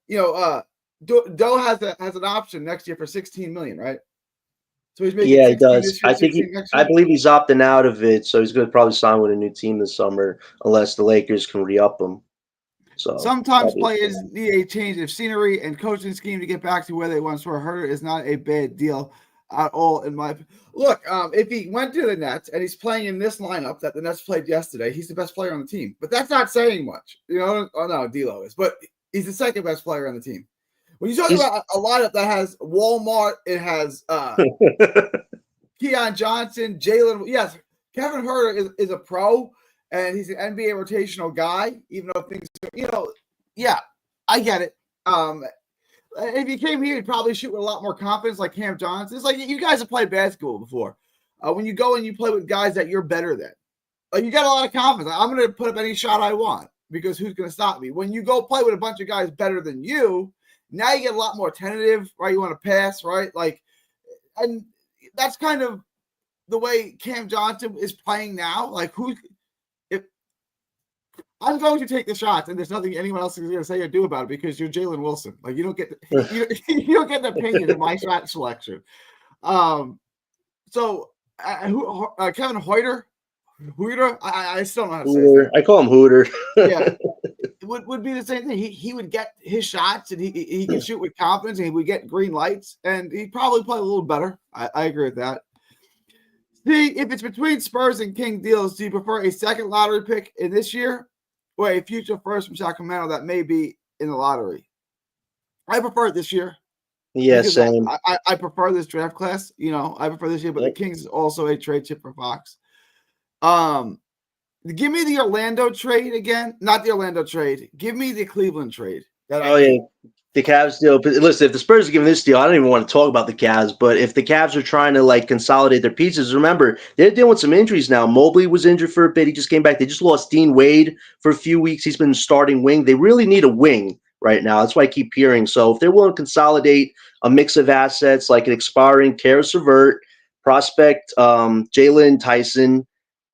Doe has an option next year for $16 million, right? So he's making Yeah, he 16 does. this year, 16 next I year. believe he's opting out of it, so he's going to probably sign with a new team this summer, unless the Lakers can re-up him. So Sometimes players need a change of scenery and coaching scheme to get back to where they once were. Herter is not a bad deal at all, in my look. If he went to the Nets and he's playing in this lineup that the Nets played yesterday, he's the best player on the team. But that's not saying much, Oh no, D'Lo is, but he's the second best player on the team. When you talk about a lineup that has Walmart, it has Keon Johnson, Jalen. Yes, Kevin Herter is a pro, and he's an NBA rotational guy. Even though things, yeah, I get it. If he came here, he'd probably shoot with a lot more confidence, like Cam Johnson. It's like you guys have played basketball before. When you go and you play with guys that you're better than, you got a lot of confidence. I'm going to put up any shot I want because who's going to stop me? When you go play with a bunch of guys better than you, now you get a lot more tentative, right? You want to pass, right? And that's kind of the way Cam Johnson is playing now. If I'm going to take the shots, and there's nothing anyone else is going to say or do about it because you're Jalen Wilson. You don't get you don't get the opinion in my shot selection. Kevin Hoyter. I still don't know how to say his name. I call him Hooter. Yeah, it would be the same thing. He would get his shots and he can shoot with confidence and he would get green lights and he'd probably play a little better. I agree with that. See, if it's between Spurs and King deals, do you prefer a second lottery pick in this year or a future first from Sacramento that may be in the lottery? I prefer it this year. Yeah, same. I prefer this draft class. I prefer this year, but the Kings is also a trade chip for Fox. Give me the Orlando trade again. Not the Orlando trade. Give me the Cleveland trade. Yeah. The Cavs deal. But listen, if the Spurs are giving this deal, I don't even want to talk about the Cavs. But if the Cavs are trying to consolidate their pieces, remember, they're dealing with some injuries now. Mobley was injured for a bit. He just came back. They just lost Dean Wade for a few weeks. He's been starting wing. They really need a wing right now. That's why I keep hearing. So if they're willing to consolidate a mix of assets like an expiring Karis LeVert, prospect Jalen Tyson,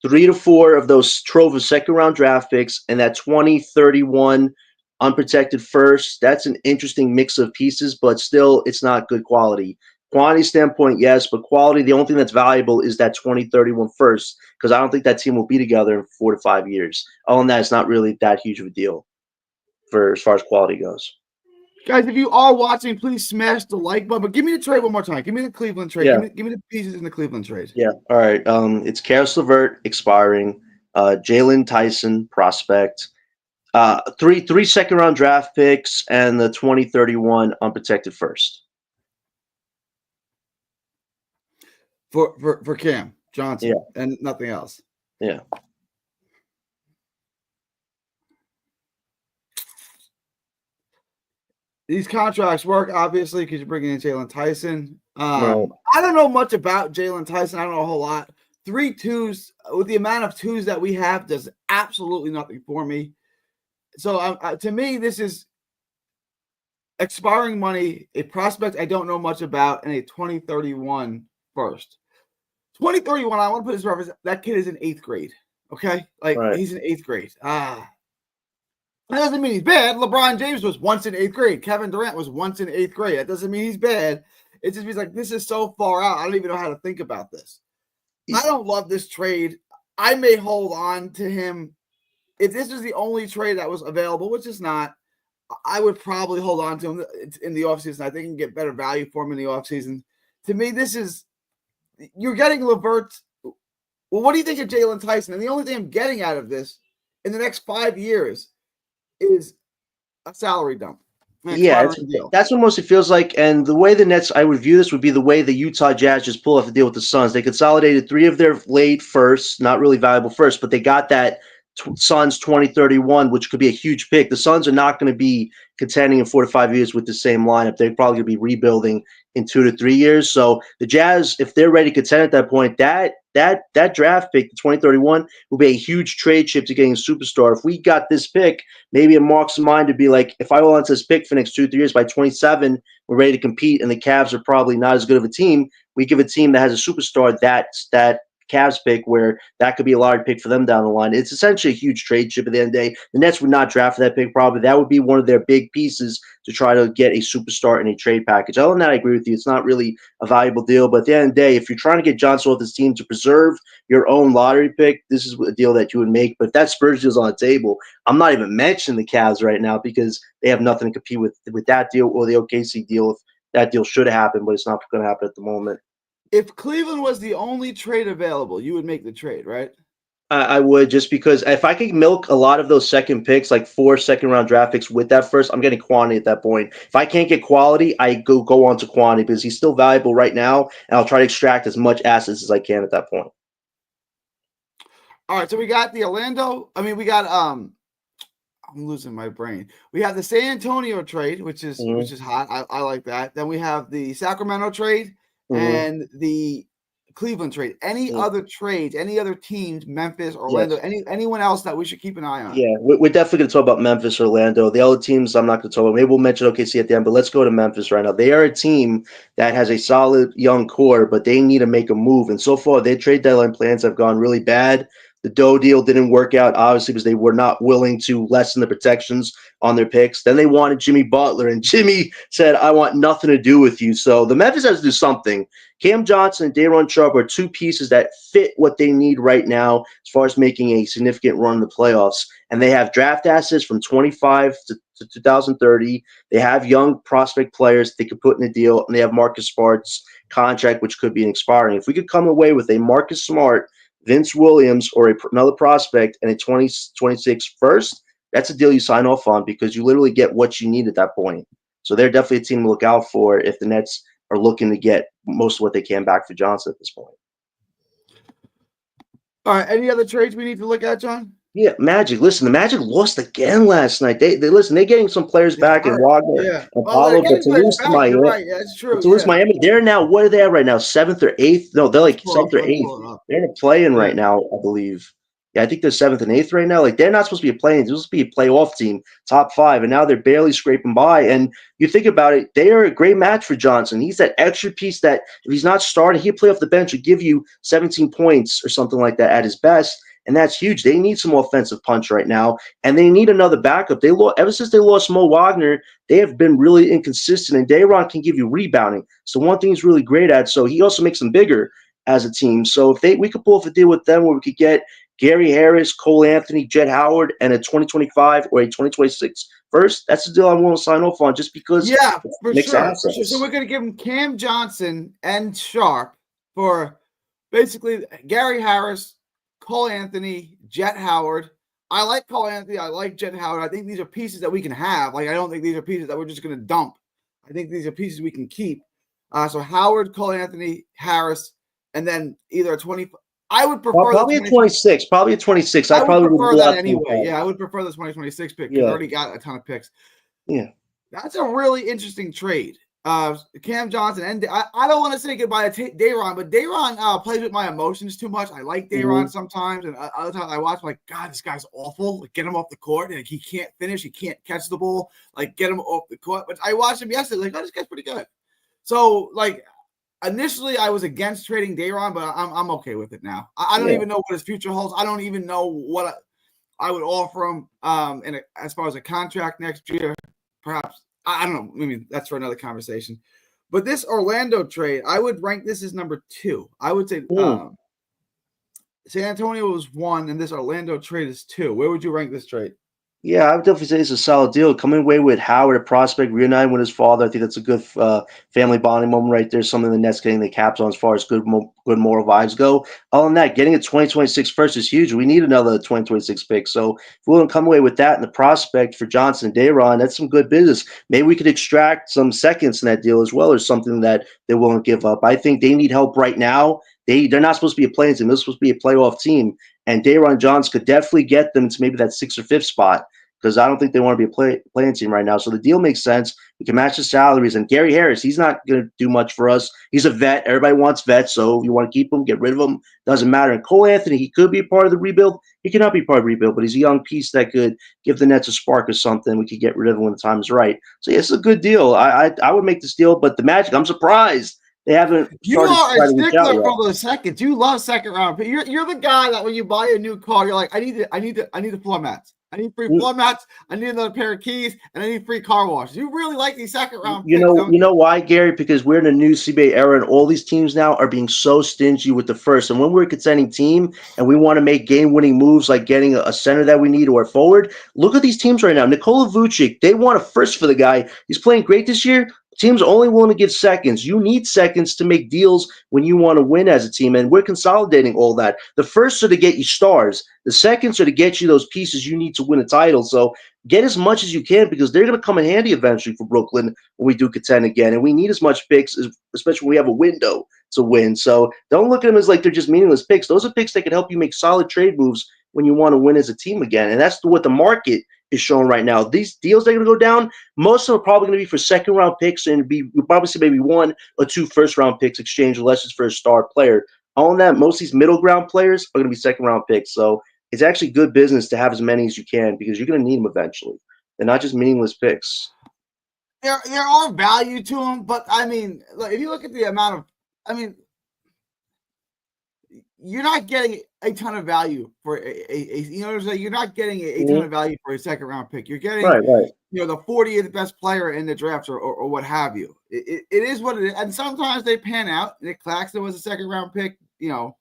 3 to 4 of those trove of second-round draft picks, and that 2031 unprotected first, that's an interesting mix of pieces, but still, it's not good quality. Quantity standpoint, yes, but quality, the only thing that's valuable is that 2031 first, because I don't think that team will be together in 4 to 5 years. Other than that, it's not really that huge of a deal for as far as quality goes. Guys, if you are watching, please smash the like button. But give me the trade one more time. Give me the Cleveland trade. Yeah. Give me the pieces in the Cleveland trade. Yeah. All right. It's Karis LeVert expiring, Jalen Tyson prospect, three second-round draft picks, and the 2031 unprotected first. For Cam Johnson, yeah, and nothing else. Yeah. These contracts work, obviously, because you're bringing in Jalen Tyson. Right. I don't know much about Jalen Tyson. I don't know a whole lot. 3 twos, with the amount of twos that we have, does absolutely nothing for me. So, to me, this is expiring money, a prospect I don't know much about, and a 2031 first. 2031, I want to put this reference, that kid is in 8th grade, okay? Right. He's in 8th grade. That doesn't mean he's bad. LeBron James was once in 8th grade. Kevin Durant was once in 8th grade. That doesn't mean he's bad. It just means this is so far out. I don't even know how to think about this. I don't love this trade. I may hold on to him. If this was the only trade that was available, which is not, I would probably hold on to him in the offseason. I think you can get better value for him in the offseason. To me, you're getting LeVert. Well, what do you think of Jalen Tyson? And the only thing I'm getting out of this in the next 5 years is a salary dump. Yeah, that's what mostly feels like. And the way the Nets, I would view this, would be the way the Utah Jazz just pull off the deal with the Suns. They consolidated 3 of their late firsts, not really valuable first, but they got that Suns 2031, which could be a huge pick. The Suns are not going to be contending in 4 to 5 years with the same lineup. They're probably going to be rebuilding in 2 to 3 years. So the Jazz, if they're ready to contend at that point, that draft pick, the 2031, will be a huge trade chip to getting a superstar. If we got this pick, maybe it marks the mind to be like, if I hold on to this pick for the next 2 to 3 years, by 27, we're ready to compete, and the Cavs are probably not as good of a team. We give a team that has a superstar that Cavs pick, where that could be a lottery pick for them down the line. It's essentially a huge trade chip at the end of the day. The Nets would not draft for that pick probably. That would be one of their big pieces to try to get a superstar in a trade package. Other than that, I agree with you. It's not really a valuable deal. But at the end of the day, if you're trying to get Johnson off this team to preserve your own lottery pick, this is a deal that you would make. But if that Spurs deal is on the table, I'm not even mentioning the Cavs right now because they have nothing to compete with that deal or the OKC deal. If that deal should have happened, but it's not going to happen at the moment. If Cleveland was the only trade available, you would make the trade, right? I would, just because if I could milk a lot of those second picks, like 4 second-round draft picks with that first, I'm getting quantity at that point. If I can't get quality, I go on to quantity because he's still valuable right now, and I'll try to extract as much assets as I can at that point. All right, so we got the Orlando. I mean, we got I'm losing my brain. We have the San Antonio trade, which is hot. I like that. Then we have the Sacramento trade and the Cleveland trade. Any other trades, any other teams, Memphis, Orlando, anyone else that we should keep an eye on? Yeah, we're definitely going to talk about Memphis, Orlando. The other teams I'm not going to talk about. Maybe we'll mention OKC at the end, but let's go to Memphis right now. They are a team that has a solid young core, but they need to make a move. And so far, their trade deadline plans have gone really bad. The Doe deal didn't work out, obviously, because they were not willing to lessen the protections on their picks. Then they wanted Jimmy Butler, and Jimmy said, I want nothing to do with you. So the Memphis has to do something. Cam Johnson and Day'Ron Sharpe are two pieces that fit what they need right now as far as making a significant run in the playoffs. And they have draft assets from 25 to 2030. They have young prospect players they could put in a deal, and they have Marcus Smart's contract, which could be expiring. If we could come away with a Marcus Smart, Vince Williams, or another prospect and a 2026 first, that's a deal you sign off on because you literally get what you need at that point. So they're definitely a team to look out for if the Nets are looking to get most of what they can back for Johnson at this point. All right. Any other trades we need to look at, John? Yeah, Magic. Listen, the Magic lost again last night. They listen. They're getting some players back in Wagner and Paulo, but to lose to Miami, right? Yeah, it's true. To lose Miami, they're now what are they at right now? 7th or 8th? No, they're like 7th or 8th. They're in a play-in right now, I believe. Yeah, I think they're 7th and 8th right now. Like they're not supposed to be a play-in; they're supposed to be a playoff team, top 5, and now they're barely scraping by. And you think about it, they are a great match for Johnson. He's that extra piece that if he's not starting, he'll play off the bench and give you 17 points or something like that at his best. And that's huge. They need some offensive punch right now, and they need another backup. Ever since they lost Mo Wagner, they have been really inconsistent, and Day'Ron can give you rebounding. So one thing he's really great at. So he also makes them bigger as a team. So if we could pull off a deal with them where we could get Gary Harris, Cole Anthony, Jett Howard, and a 2025 or a 2026 first, that's the deal I'm willing to sign off on just because for sure. So we're going to give him Cam Johnson and Sharpe for basically Gary Harris, Cole Anthony, Jett Howard. I like Cole Anthony. I like Jett Howard. I think these are pieces that we can have. Like, I don't think these are pieces that we're just going to dump. I think these are pieces we can keep. So Howard, Cole Anthony, Harris, and then either a 20. I would prefer probably a 26. Probably a 26. I probably would prefer that anyway. Yeah, I would prefer the 2026 pick because I already got a ton of picks. Yeah, that's a really interesting trade. Cam Johnson, and I don't want to say goodbye to Day'Ron, but Day'Ron plays with my emotions too much. I like Day'Ron sometimes, and other times I watch, I'm like, God, this guy's awful. Like, get him off the court. Like, he can't finish. He can't catch the ball. Like, get him off the court. But I watched him yesterday. Like, oh, this guy's pretty good. So, like, initially I was against trading Day'Ron, but I'm okay with it now. I don't even know what his future holds. I don't even know what I would offer him as far as a contract next year, perhaps. I don't know. Maybe that's for another conversation. But this Orlando trade, I would rank this as number 2. I would say San Antonio was 1, and this Orlando trade is 2. Where would you rank this trade? Yeah, I would definitely say it's a solid deal. Coming away with Howard, a prospect, reuniting with his father, I think that's a good family bonding moment right there. Something the Nets getting the caps on as far as good moral vibes go. Other than that, getting a 2026 first is huge. We need another 2026 pick. So if we want to come away with that and the prospect for Johnson and Day'Ron, that's some good business. Maybe we could extract some seconds in that deal as well, or something that they're willing to give up. I think they need help right now. They're not supposed to be a play-in team. They're supposed to be a playoff team. And Day'Ron Johnson could definitely get them to maybe that 6th or 5th spot because I don't think they want to be a play-in team right now. So the deal makes sense. We can match the salaries. And Gary Harris, he's not going to do much for us. He's a vet. Everybody wants vets. So if you want to keep him, get rid of him, doesn't matter. And Cole Anthony, he could be a part of the rebuild. He cannot be part of the rebuild, but he's a young piece that could give the Nets a spark or something. We could get rid of him when the time is right. So yeah, it's a good deal. I would make this deal, but the Magic, I'm surprised They haven't You started are a trying to reach out stickler yet. for the seconds. You love second round. But you're the guy that when you buy a new car, you're like, I need the floor mats. I need free floor mats. I need another pair of keys, and I need free car washes. You really like these second round picks, don't You know why, Gary? Because we're in a new CBA era, and all these teams now are being so stingy with the first. And when we're a contending team and we want to make game-winning moves, like getting a center that we need or a forward, look at these teams right now. Nikola Vucic, they want a first for the guy. He's playing great this year. Teams are only willing to give seconds. You need seconds to make deals when you want to win as a team, and we're consolidating all that. The firsts are to get you stars. The seconds are to get you those pieces you need to win a title. So get as much as you can because they're going to come in handy eventually for Brooklyn when we do contend again. And we need as much picks, especially when we have a window to win. So don't look at them as like they're just meaningless picks. Those are picks that can help you make solid trade moves when you want to win as a team again. And that's what the market is showing right now. These deals that are going to go down, most of them are probably going to be for second round picks, and you'll probably see maybe 1 or 2 first round picks exchanged unless it's for a star player. On that, most of these middle ground players are going to be second round picks. So it's actually good business to have as many as you can because you're going to need them eventually. They're not just meaningless picks. There are value to them, but I mean, look, if you look at the amount of, I mean, you're not getting a ton of value for you know what I'm saying? You're not getting a ton of value for a second round pick. You're getting Right. you know, the 40th best player in the draft or what have you. It is what it is. And sometimes they pan out. Nick Claxton was a second round pick, you know,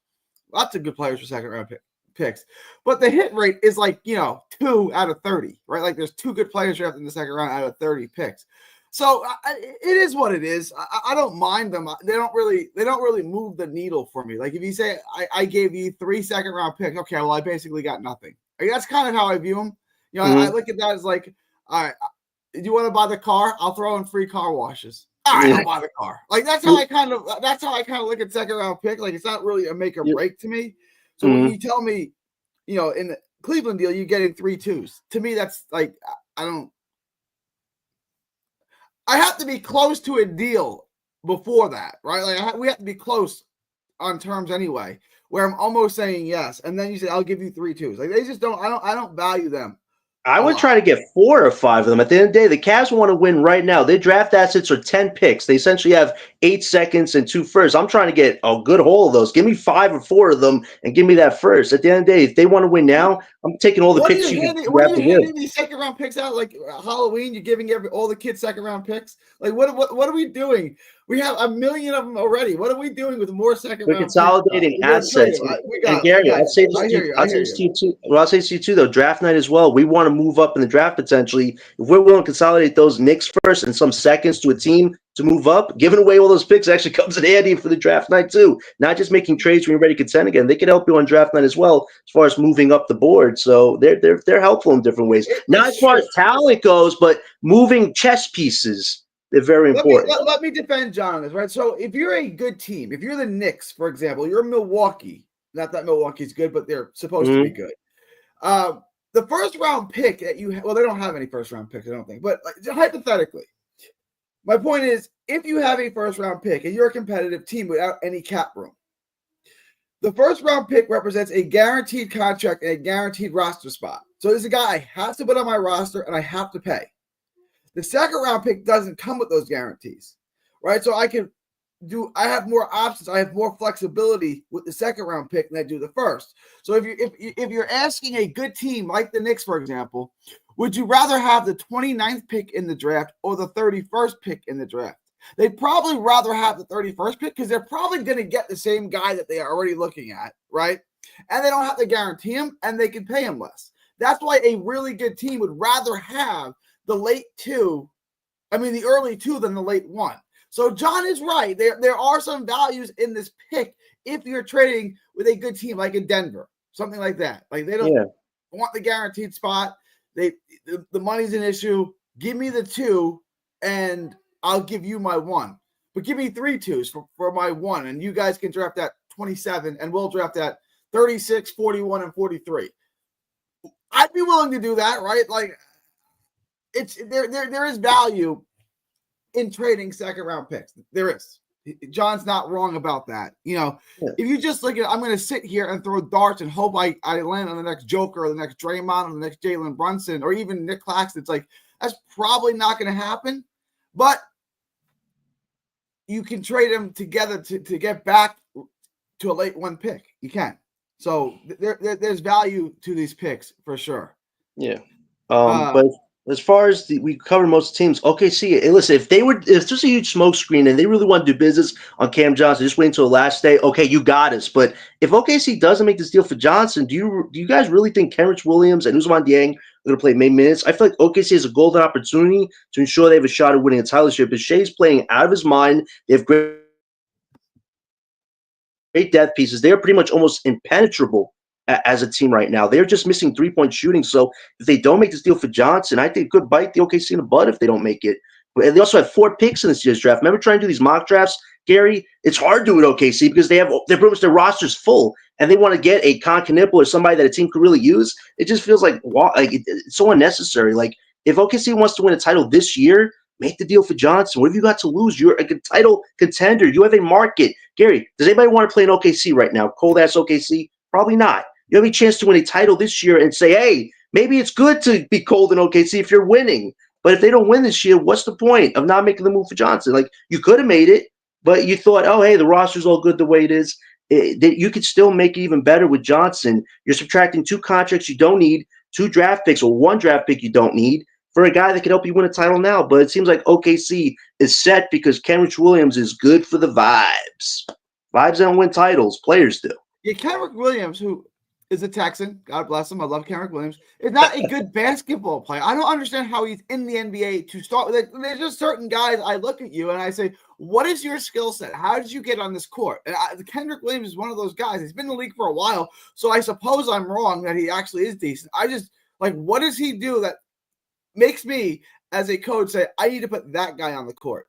lots of good players for second round picks. But the hit rate is like, you know, 2 out of 30, right? Like there's 2 good players drafted in the second round out of 30 picks. So it is what it is. I don't mind them. They don't really move the needle for me. Like if you say I gave you 3 second round picks, okay, well I basically got nothing. Like, that's kind of how I view them. You know, I look at that as like, all right, do you want to buy the car? I'll throw in free car washes. All right, I'll buy the car. Like that's how I kind of look at second round pick. Like it's not really a make or break to me. So when you tell me, you know, in the Cleveland deal, you're getting 3 2s. To me, that's like I have to be close to a deal before that, right? Like we have to be close on terms anyway, where I'm almost saying yes, and then you say I'll give you 3 2s. Like they just don't. I don't value them. I would try to get 4 or 5 of them. At the end of the day, the Cavs want to win right now. Their draft assets are 10 picks. They essentially have 8 seconds and 2 firsts. I'm trying to get a good haul of those. Give me 5 or 4 of them and give me that first. At the end of the day, if they want to win now, I'm taking all the picks you can grab to give. These second round picks out like Halloween? You're giving all the kids second round picks. Like what are we doing? We have a million of them already. What are we doing with more second round picks? We're consolidating assets. And Gary, I'll say this to you too. Well, I'll say this to you too, though. Draft night as well. We want to move up in the draft potentially. If we're willing to consolidate those Knicks first and some seconds to a team to move up, giving away all those picks actually comes in handy for the draft night too. Not just making trades when you're ready to contend again. They can help you on draft night as well as far as moving up the board. So they're helpful in different ways. Not as far as talent goes, but moving chess pieces. They're very important. Let me defend John on this, right? So if you're a good team, if you're the Knicks, for example, you're Milwaukee. Not that Milwaukee's good, but they're supposed to be good. The first round pick that they don't have any first round picks, I don't think. But hypothetically, my point is, if you have a first round pick and you're a competitive team without any cap room, the first round pick represents a guaranteed contract and a guaranteed roster spot. So there's a guy I have to put on my roster and I have to pay. The second round pick doesn't come with those guarantees, right? So I have more options. I have more flexibility with the second round pick than I do the first. So if you're asking a good team like the Knicks, for example, would you rather have the 29th pick in the draft or the 31st pick in the draft? They'd probably rather have the 31st pick because they're probably going to get the same guy that they are already looking at, right? And they don't have to guarantee him and they can pay him less. That's why a really good team would rather have the early 2 than the late 1. So John is right. There are some values in this pick if you're trading with a good team like in Denver, something like that. Like they don't want the guaranteed spot. The money's an issue. Give me the 2 and I'll give you my 1. But give me 3 2s for my 1 and you guys can draft that 27 and we'll draft that 36, 41 and 43. I'd be willing to do that, right? Like it's there is value in trading second round picks. There is. John's not wrong about that. You know, if you just look at, I'm going to sit here and throw darts and hope I land on the next Joker or the next Draymond or the next Jalen Brunson or even Nick Claxton. It's like, that's probably not going to happen. But you can trade them together to get back to a late one pick. You can. So there's value to these picks for sure. Yeah. But as far as we cover most teams, OKC. Listen, if there's a huge smoke screen and they really want to do business on Cam Johnson, just wait until the last day. Okay, you got us. But if OKC doesn't make this deal for Johnson, do you guys really think Kenrich Williams and Ousmane Dieng are going to play main minutes? I feel like OKC has a golden opportunity to ensure they have a shot at winning a title this year. But Shea's playing out of his mind. They have great depth pieces. They're pretty much almost impenetrable as a team right now. They're just missing 3-point shooting. So if they don't make this deal for Johnson, I think it could bite the OKC in the butt if they don't make it. But they also have 4 picks in this year's draft. Remember trying to do these mock drafts, Gary? It's hard to do it OKC because they're pretty much their roster's full and they want to get a Con Knipple or somebody that a team could really use. It just feels like it's so unnecessary. Like if OKC wants to win a title this year, make the deal for Johnson. What have you got to lose? You're a title contender. You have a market. Gary, does anybody want to play in OKC right now? Cold-ass OKC? Probably not. You have a chance to win a title this year and say, hey, maybe it's good to be cold in OKC if you're winning. But if they don't win this year, what's the point of not making the move for Johnson? Like, you could have made it, but you thought, oh, hey, the roster's all good the way it is. You could still make it even better with Johnson. You're subtracting 2 contracts you don't need, 2 draft picks or 1 draft pick you don't need for a guy that could help you win a title now. But it seems like OKC is set because Kenrich Williams is good for the vibes. Vibes don't win titles. Players do. Yeah, Kenrich Williams, who is a Texan, God bless him. I love Kenrich Williams. Is not a good basketball player. I don't understand how he's in the NBA to start with. There's just certain guys I look at you and I say, what is your skill set? How did you get on this court? And Kenrich Williams is one of those guys. He's been in the league for a while, so I suppose I'm wrong that he actually is decent. I just, like, what does he do that makes me, as a coach, say, I need to put that guy on the court?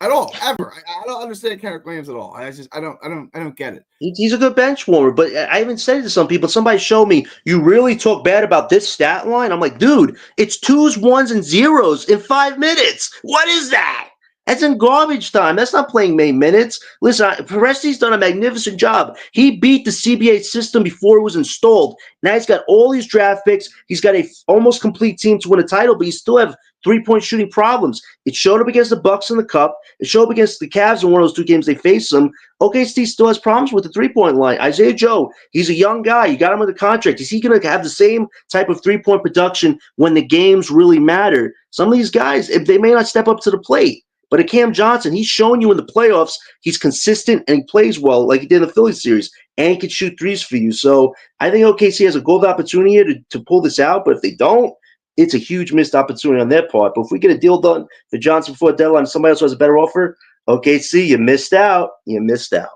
At all, ever. I don't understand Kenrich Williams at all. I don't get it. He's a good bench warmer, but I even said it to some people. Somebody showed me, you really talk bad about this stat line? I'm like, dude, it's 2s, 1s, and 0s in 5 minutes. What is that? That's in garbage time. That's not playing main minutes. Listen, Presti's done a magnificent job. He beat the CBA system before it was installed. Now he's got all these draft picks. He's got a almost complete team to win a title, but he still have 3-point shooting problems. It showed up against the Bucks in the Cup. It showed up against the Cavs in one of those 2 games they faced them. OKC still has problems with the 3-point line. Isaiah Joe, he's a young guy. You got him under contract. Is he going to have the same type of 3-point production when the games really matter? Some of these guys, they may not step up to the plate. But at Cam Johnson, he's shown you in the playoffs he's consistent and he plays well like he did in the Phillies series. And he can shoot 3s for you. So I think OKC has a gold opportunity here to pull this out. But if they don't, it's a huge missed opportunity on their part. But if we get a deal done for Johnson before deadline, somebody else has a better offer, OKC, you missed out. You missed out.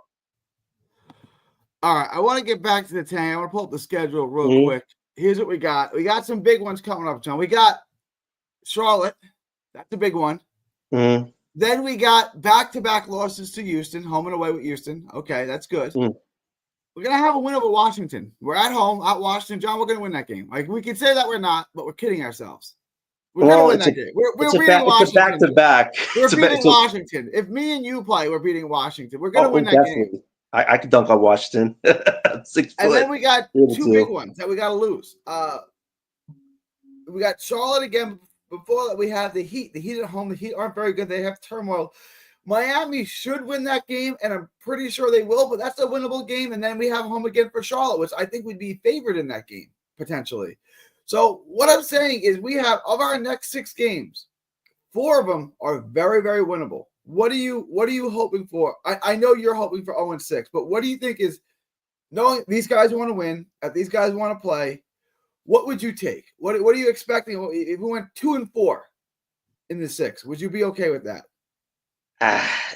All right, I want to get back to the 10. I want to pull up the schedule real quick. Here's what we got. We got some big ones coming up, John. We got Charlotte. That's a big one. Mm-hmm. Then we got back-to-back losses to Houston, home and away with Houston. Okay, that's good. We're going to have a win over Washington. We're at home, at Washington. John, we're going to win that game. Like, we can say that we're not, but we're kidding ourselves. We're going to win that game. We're beating Washington. It's a back-to-back. We're beating Washington. If me and you play, we're beating Washington. We're going to win that game. I could dunk on Washington. 6 and then we got 2 big ones that we got to lose. We got Charlotte again. Before that, we have the Heat. The Heat at home. The Heat aren't very good. They have turmoil. Miami should win that game, and I'm pretty sure they will, but that's a winnable game. And then we have home again for Charlotte, which I think would be favored in that game, potentially. So what I'm saying is we have, of our next 6 games, 4 of them are very, very winnable. What are you hoping for? I know you're hoping for 0-6, but what do you think is, knowing these guys want to win, that these guys want to play, what would you take? What are you expecting? If we went 2-4 in the 6, would you be okay with that?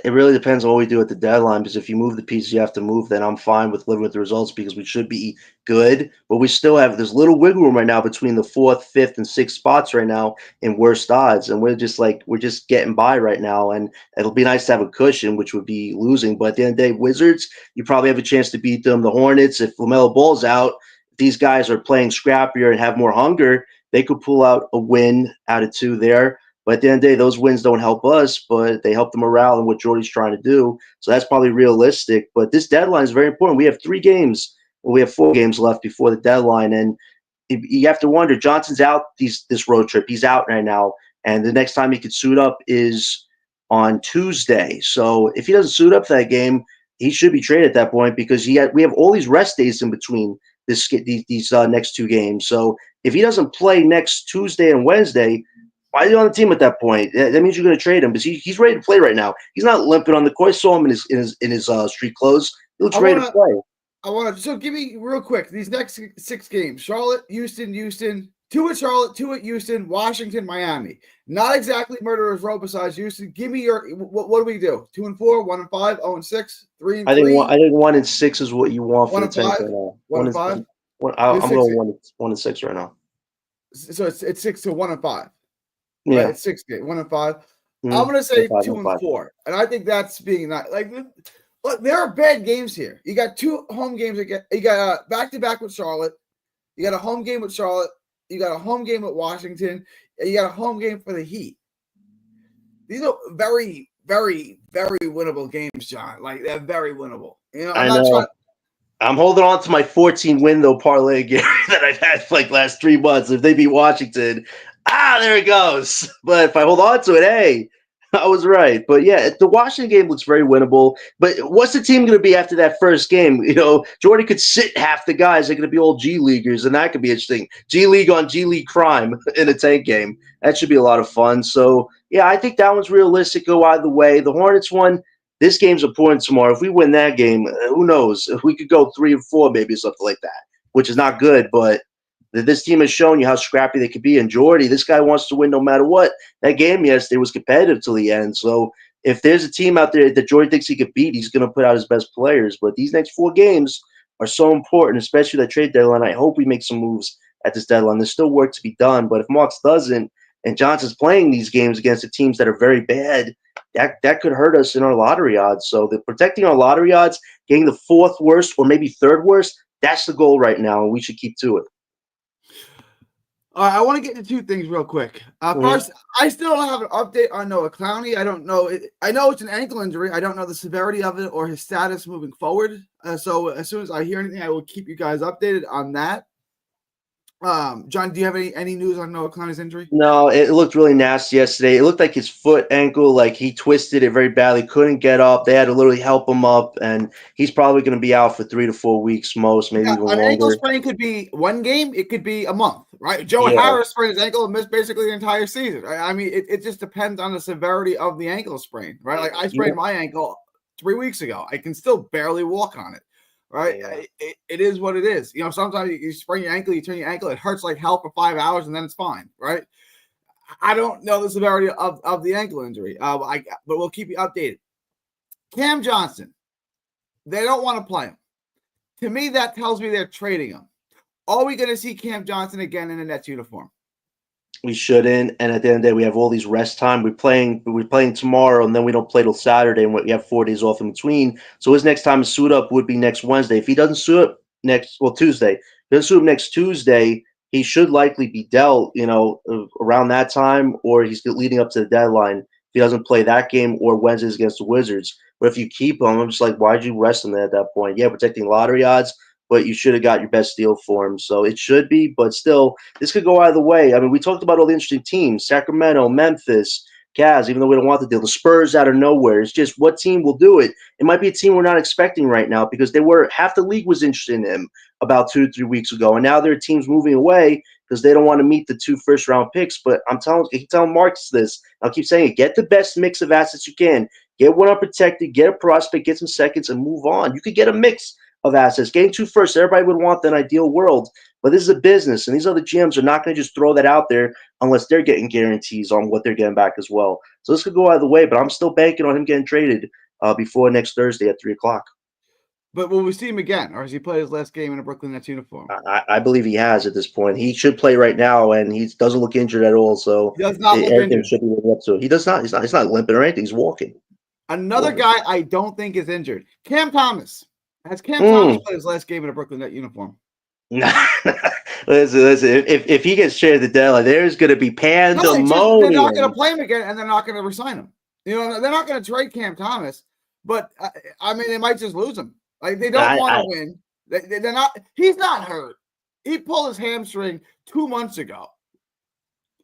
It really depends on what we do at the deadline, because if you move the pieces you have to move, then I'm fine with living with the results because we should be good. But we still have this little wiggle room right now between the 4th, 5th, and 6th spots right now in worst odds. And we're just getting by right now. And it'll be nice to have a cushion, which would be losing. But at the end of the day, Wizards, you probably have a chance to beat them. The Hornets, if LaMelo Ball's out, these guys are playing scrappier and have more hunger, they could pull out a win out of 2 there. But at the end of the day, those wins don't help us, but they help the morale and what Jordy's trying to do. So that's probably realistic. But this deadline is very important. We have 3 games. Well, we have 4 games left before the deadline. And you have to wonder, Johnson's out this road trip. He's out right now. And the next time he could suit up is on Tuesday. So if he doesn't suit up for that game, he should be traded at that point because we have all these rest days in between these next two games. So if he doesn't play next Tuesday and Wednesday, why is he on the team at that point? That means you're going to trade him because he's ready to play right now. He's not limping on the court. I saw him in his street clothes. He looks ready to play. So give me real quick these next 6 games: Charlotte, Houston, 2 at Charlotte, 2 at Houston, Washington, Miami. Not exactly murderer's row besides Houston. Give me your what do we do? 2-4, 1-5, 0-6, 3-3. I think 1-6 is what you want for the tank right now. 1-5. I'm going 1-6 right now. So it's 6 to 1-5. Yeah, right? It's 6 games, 1-5. Mm-hmm. I'm gonna say 2-4, and I think that's being not like. Look, there are bad games here. You got 2 home games. You got back-to-back with Charlotte. You got a home game with Charlotte. You got a home game with Washington. And you got a home game for the Heat. These are very, very, very winnable games, John. Like, they're very winnable. You know, I'm holding on to my 14-win though parlay game that I've had for like last 3 months. If they beat Washington, there it goes. But if I hold on to it, hey, I was right. But yeah, the Washington game looks very winnable. But what's the team going to be after that first game? You know, Jordan could sit half the guys. They're going to be all G Leaguers, and that could be interesting. G League on G League crime in a tank game. That should be a lot of fun. So yeah, I think that one's realistic. Go either way. The Hornets one, this game's important tomorrow. If we win that game, who knows? If we could go 3-4, maybe something like that, which is not good, but this team has shown you how scrappy they could be. And Jordy, this guy wants to win no matter what. That game yesterday was competitive till the end. So if there's a team out there that Jordy thinks he could beat, he's going to put out his best players. But these next 4 games are so important, especially that trade deadline. I hope we make some moves at this deadline. There's still work to be done. But if Marks doesn't, and Johnson's playing these games against the teams that are very bad, that could hurt us in our lottery odds. So protecting our lottery odds, getting the 4th worst or maybe 3rd worst, that's the goal right now, and we should keep to it. All right, I want to get into 2 things real quick. First, I still don't have an update on Noah Clowney. I don't know. I know it's an ankle injury. I don't know the severity of it or his status moving forward. So as soon as I hear anything, I will keep you guys updated on that. John, do you have any news on Noah Clowney's injury? No, it looked really nasty yesterday. It looked like his ankle, like he twisted it very badly, couldn't get up. They had to literally help him up, and he's probably going to be out for 3 to 4 weeks most, maybe even longer. An ankle sprain could be 1 game. It could be a month, right? Joe Harris sprained his ankle and missed basically the entire season. Right? I mean, it just depends on the severity of the ankle sprain, right? Like I sprained my ankle 3 weeks ago. I can still barely walk on it. Right, it is what it is. You know, sometimes you sprain your ankle, you turn your ankle, it hurts like hell for 5 hours, and then it's fine. Right? I don't know the severity of the ankle injury, but we'll keep you updated. Cam Johnson, they don't want to play him. To me, that tells me they're trading him. Are we going to see Cam Johnson again in a Nets uniform? We shouldn't. And at the end of the day, we have all these rest time. We're playing tomorrow, and then we don't play till Saturday, and we have 4 days off in between. So his next time to suit up would be next Wednesday. If he doesn't suit up Tuesday. If he doesn't suit up next Tuesday, he should likely be dealt, around that time, or he's leading up to the deadline. If he doesn't play that game or Wednesdays against the Wizards. But if you keep him, I'm just like, why'd you rest him there at that point? Yeah, protecting lottery odds, but you should have got your best deal for him. So it should be, but still, this could go either way. I mean, we talked about all the interesting teams, Sacramento, Memphis, Cavs, even though we don't want the deal. The Spurs out of nowhere. It's just what team will do it. It might be a team we're not expecting right now because half the league was interested in him about 2 or 3 weeks ago. And now there are teams moving away because they don't want to meet the 2 first-round picks. But I keep telling Marks this. I'll keep saying it. Get the best mix of assets you can. Get one unprotected, get a prospect, get some seconds, and move on. You could get a mix of assets. Getting 2 firsts, everybody would want that ideal world. But this is a business, and these other GMs are not going to just throw that out there unless they're getting guarantees on what they're getting back as well. So this could go either way, but I'm still banking on him getting traded before next Thursday at 3 o'clock. But will we see him again, or has he played his last game in a Brooklyn Nets uniform? I believe he has at this point. He should play right now, and he doesn't look injured at all. So he does not look injured. Should be living up to it. He does not. He's not limping or anything. He's walking. Another guy I don't think is injured. Cam Thomas. Has Cam Thomas played his last game in a Brooklyn Net uniform? Listen. If he gets traded to deadline, there's going to be pandemonium. They're not going to play him again, and they're not going to resign him. They're not going to trade Cam Thomas. But I mean, they might just lose him. Like they don't want to win. They're not. He's not hurt. He pulled his hamstring 2 months ago.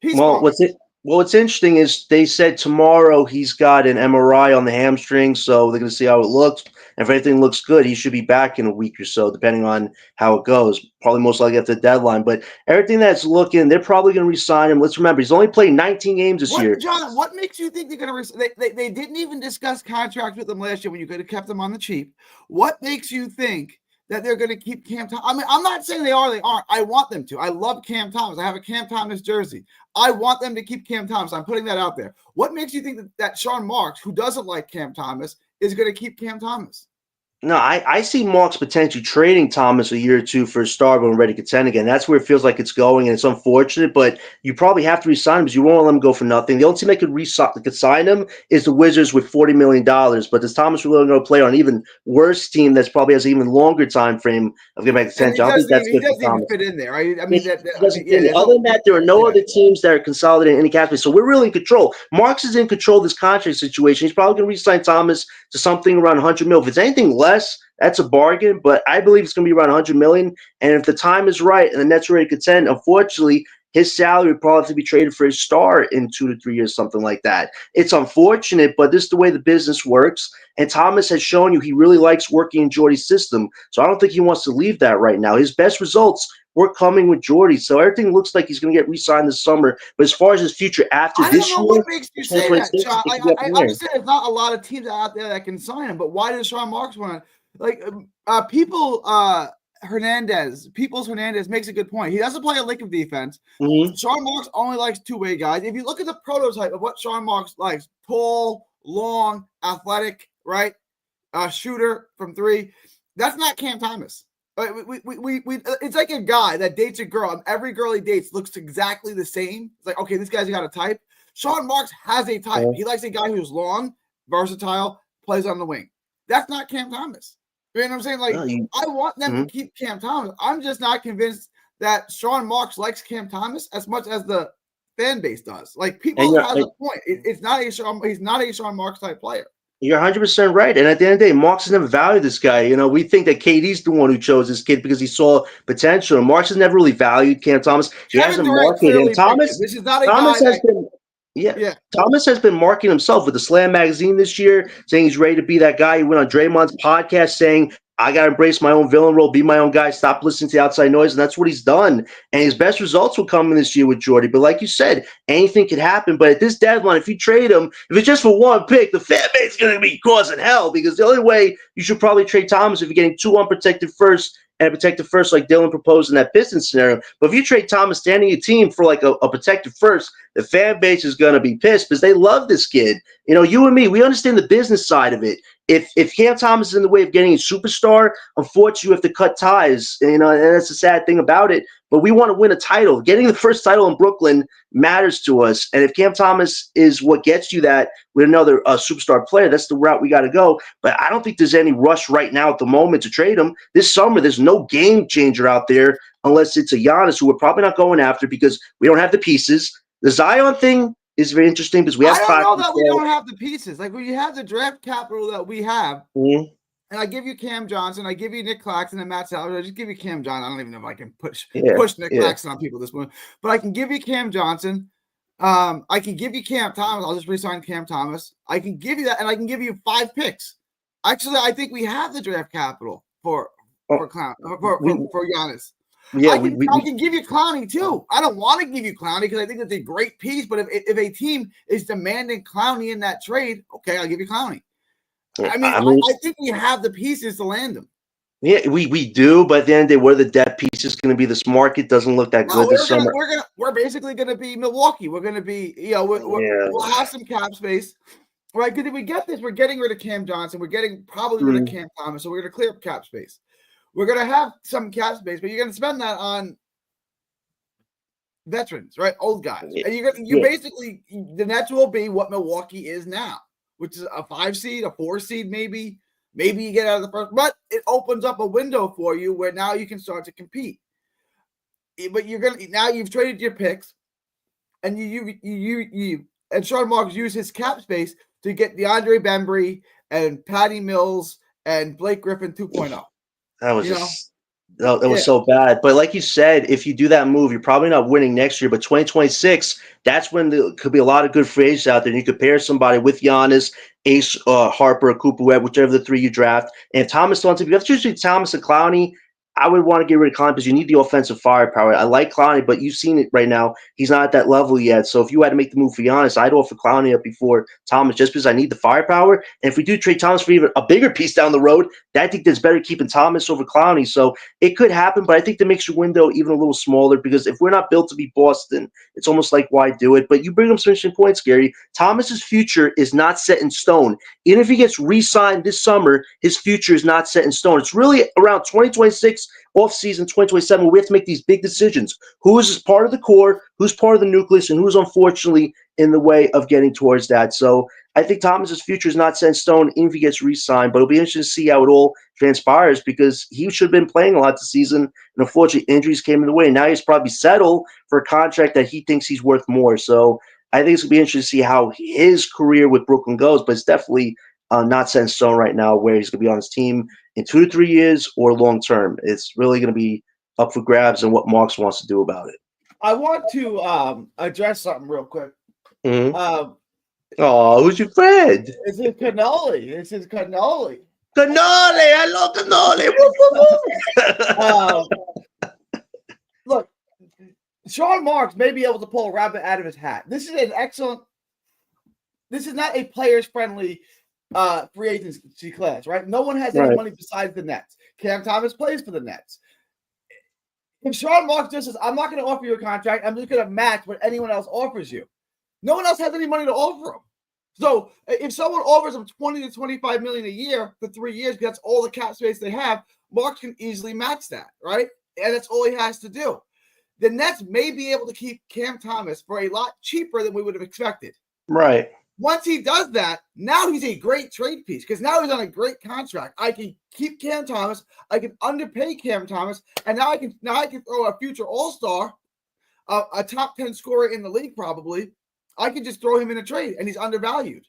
What's it? Well, what's interesting is they said tomorrow he's got an MRI on the hamstring, so they're going to see how it looks. And if anything looks good, he should be back in a week or so, depending on how it goes. Probably most likely at the deadline. But everything that's looking, they're probably going to re-sign him. Let's remember, he's only played 19 games this year. John, what makes you think they're going to they didn't even discuss contracts with him last year when you could have kept them on the cheap. What makes you think that they're going to keep Cam Thomas? I mean, I'm not saying they are, they aren't. I want them to. I love Cam Thomas. I have a Cam Thomas jersey. I want them to keep Cam Thomas. I'm putting that out there. What makes you think that Sean Marks, who doesn't like Cam Thomas, is going to keep Cam Thomas? No, I see Marks potentially trading Thomas a year or two for a star when ready to contend again. That's where it feels like it's going, and it's unfortunate, but you probably have to re-sign him because you won't let him go for nothing. The only team that could sign him is the Wizards with $40 million, but does Thomas really going to play on an even worse team that's probably has an even longer time frame of getting back to contention? I think that's good for Thomas. Fit in there. I mean, Other than that, there are no other teams that are consolidating any cap space, so we're really in control. Marks is in control of this contract situation. He's probably going to re-sign Thomas to something around 100 mil. If it's anything less, that's a bargain, but I believe it's going to be around 100 million. And if the time is right and the Nets are ready to contend, unfortunately, his salary would probably have to be traded for his star in 2 to 3 years, something like that. It's unfortunate, but this is the way the business works. And Thomas has shown you he really likes working in Jordy's system. So I don't think he wants to leave that right now. His best results were coming with Jordy. So everything looks like he's going to get re-signed this summer. But as far as his future after this year, what makes you say that, John. I understand there's not a lot of teams out there that can sign him, but why does Sean Marks want to? Like Peoples Hernandez makes a good point. He doesn't play a lick of defense. Mm-hmm. Sean Marks only likes two-way guys. If you look at the prototype of what Sean Marks likes, tall, long, athletic, right? Shooter from three. That's not Cam Thomas. It's like a guy that dates a girl, and every girl he dates looks exactly the same. It's like, okay, this guy's got a type. Sean Marks has a type. He likes a guy who's long, versatile, plays on the wing. That's not Cam Thomas. You know what I'm saying? Like, I want them to keep Cam Thomas. I'm just not convinced that Sean Marks likes Cam Thomas as much as the fan base does. Like, people have a point. He's not a Sean Marks type player. You're 100% right. And at the end of the day, Marks has never valued this guy. You know, we think that KD's the one who chose this kid because he saw potential. And Marks has never really valued Cam Thomas. He hasn't marketed him. Thomas has been marketing himself with the Slam magazine this year, saying he's ready to be that guy. He went on Draymond's podcast saying, I got to embrace my own villain role, be my own guy, stop listening to the outside noise. And that's what he's done. And his best results will come in this year with Jordy. But like you said, anything could happen. But at this deadline, if you trade him, if it's just for one pick, the fan base is going to be causing hell, because the only way you should probably trade Thomas if you're getting 2 unprotected firsts and a protected first like Dylan proposed in that Pistons scenario. But if you trade Thomas standing a team for like a protected first, the fan base is going to be pissed because they love this kid. You know, you and me, we understand the business side of it. If Cam Thomas is in the way of getting a superstar, unfortunately, you have to cut ties. You know, and that's the sad thing about it. But we want to win a title. Getting the first title in Brooklyn matters to us. And if Cam Thomas is what gets you that with another superstar player, that's the route we got to go. But I don't think there's any rush right now at the moment to trade him. This summer, there's no game changer out there unless it's a Giannis, who we're probably not going after because we don't have the pieces. The Zion thing is very interesting because we have. I don't know that we don't have the pieces. Like, when you have the draft capital that we have, and I give you Cam Johnson, I give you Nick Claxton and Matt Salvador. I just give you Cam Johnson. I don't even know if I can push Nick Claxton on people this morning, but I can give you Cam Johnson. I can give you Cam Thomas. I'll just re-sign Cam Thomas. I can give you that, and I can give you 5 picks. Actually, I think we have the draft capital for Giannis. Yeah, I can give you Clowney too. I don't want to give you Clowney because I think that's a great piece. But if a team is demanding Clowney in that trade, okay, I'll give you Clowney. I mean, I think we have the pieces to land them. Yeah, we do, but at the end of the day, where the depth piece is going to be, this market doesn't look that good this summer. We're basically going to be Milwaukee. We're going to be, we'll have some cap space, right? Because if we get this, we're getting rid of Cam Johnson. We're getting probably rid of Cam Thomas, so we're going to clear up cap space. We're going to have some cap space, but you're going to spend that on veterans, right? Old guys. And you're basically, the Nets will be what Milwaukee is now, which is a 5 seed, a 4 seed, maybe. Maybe you get out of the first, but it opens up a window for you where now you can start to compete. But you've traded your picks, and you and Sean Marks used his cap space to get DeAndre Bembry and Patty Mills and Blake Griffin 2.0. That was That was Yeah. so bad. But like you said, if you do that move, you're probably not winning next year. But 2026, that's when there could be a lot of good free agents out there. And you could pair somebody with Giannis, Ace, Harper, Cooper Webb, whichever the three you draft. And if Thomas still on team, you have to choose between Thomas and Clowney. I would want to get rid of Clowney because you need the offensive firepower. I like Clowney, but you've seen it right now. He's not at that level yet. So if you had to make the move for Giannis, I'd offer Clowney up before Thomas just because I need the firepower. And if we do trade Thomas for even a bigger piece down the road, I think that's better keeping Thomas over Clowney. So it could happen, but I think that makes your window even a little smaller because if we're not built to be Boston, it's almost like why do it? But you bring up some interesting points, Gary. Thomas's future is not set in stone. Even if he gets re-signed this summer, his future is not set in stone. It's really around 2026 off-season 2027 we have to make these big decisions. Who is part of the core, who's part of the nucleus, and who's unfortunately in the way of getting towards that. So I think Thomas's future is not set in stone even if he gets re-signed, but it'll be interesting to see how it all transpires because he should have been playing a lot this season, and unfortunately injuries came in the way. Now he's probably settled for a contract that he thinks he's worth more. So I think it's going to be interesting to see how his career with Brooklyn goes, but it's definitely not set in stone right now where he's going to be on his team in 2 to 3 years or long term. It's really going to be up for grabs and what Marks wants to do about it. I want to address something real quick. Mm-hmm. Oh, who's your friend? This is Cannoli. This is Cannoli. Cannoli. I love Cannoli. Look, Sean Marks may be able to pull a rabbit out of his hat. This is an excellent. This is not a players-friendly free agency class, right? No one has any money besides the Nets. Cam Thomas plays for the Nets. If Sean Marks just says, I'm not going to offer you a contract, I'm just going to match what anyone else offers you. No one else has any money to offer him. So if someone offers him 20 to 25 million a year for 3 years, that's all the cap space they have, Marks can easily match that, right? And that's all he has to do. The Nets may be able to keep Cam Thomas for a lot cheaper than we would have expected. Right. Once he does that, now he's a great trade piece because now he's on a great contract. I can keep Cam Thomas, I can underpay Cam Thomas, and now I can throw a future all-star, a top 10 scorer in the league probably. I can just throw him in a trade, and he's undervalued.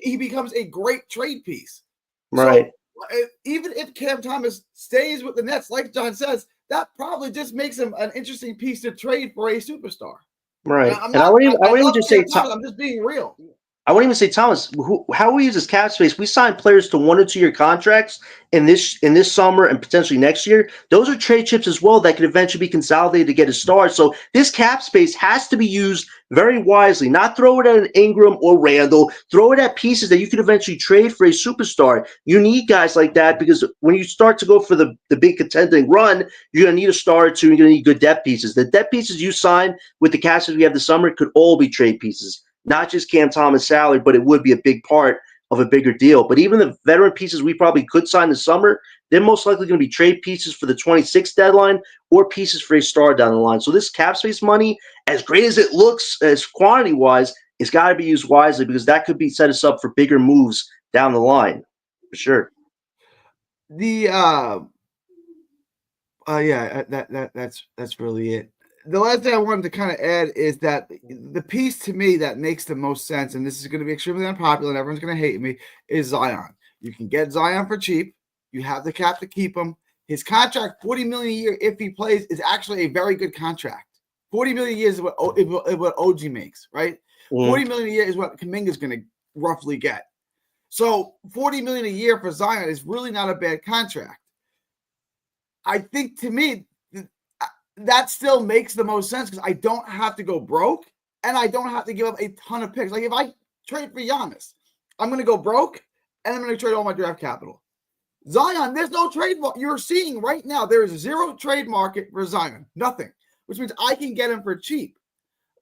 He becomes a great trade piece. Right. So, even if Cam Thomas stays with the Nets, like John says, that probably just makes him an interesting piece to trade for a superstar. Right. I wouldn't just say Thomas, I'm just being real. I wouldn't even say Thomas. How we use this cap space? We sign players to 1 or 2 year contracts in this summer and potentially next year. Those are trade chips as well that could eventually be consolidated to get a star. So this cap space has to be used very wisely. Not throw it at an Ingram or Randall. Throw it at pieces that you could eventually trade for a superstar. You need guys like that because when you start to go for the big contending run, you're going to need a star or two. You're going to need good depth pieces. The depth pieces you sign with the cap space we have this summer could all be trade pieces. Not just Cam Thomas' salary, but it would be a big part of a bigger deal. But even the veteran pieces we probably could sign this summer, they're most likely going to be trade pieces for the 26th deadline or pieces for a star down the line. So this cap space money, as great as it looks as quantity-wise, it's got to be used wisely because that could be set us up for bigger moves down the line, for sure. That's really it. The last thing I wanted to kind of add is that the piece to me that makes the most sense, and this is going to be extremely unpopular and everyone's going to hate me, is Zion. You can get Zion for cheap. You have the cap to keep him. His contract, $40 million a year if he plays, is actually a very good contract. $40 million a year is what OG makes, right? $40 million a year is what Kuminga's going to roughly get. So $40 million a year for Zion is really not a bad contract. I think to me, that still makes the most sense because I don't have to go broke and I don't have to give up a ton of picks. Like if I trade for Giannis, I'm going to go broke and I'm going to trade all my draft capital. Zion, there's no trade. You're seeing right now, there is zero trade market for Zion. Nothing, which means I can get him for cheap.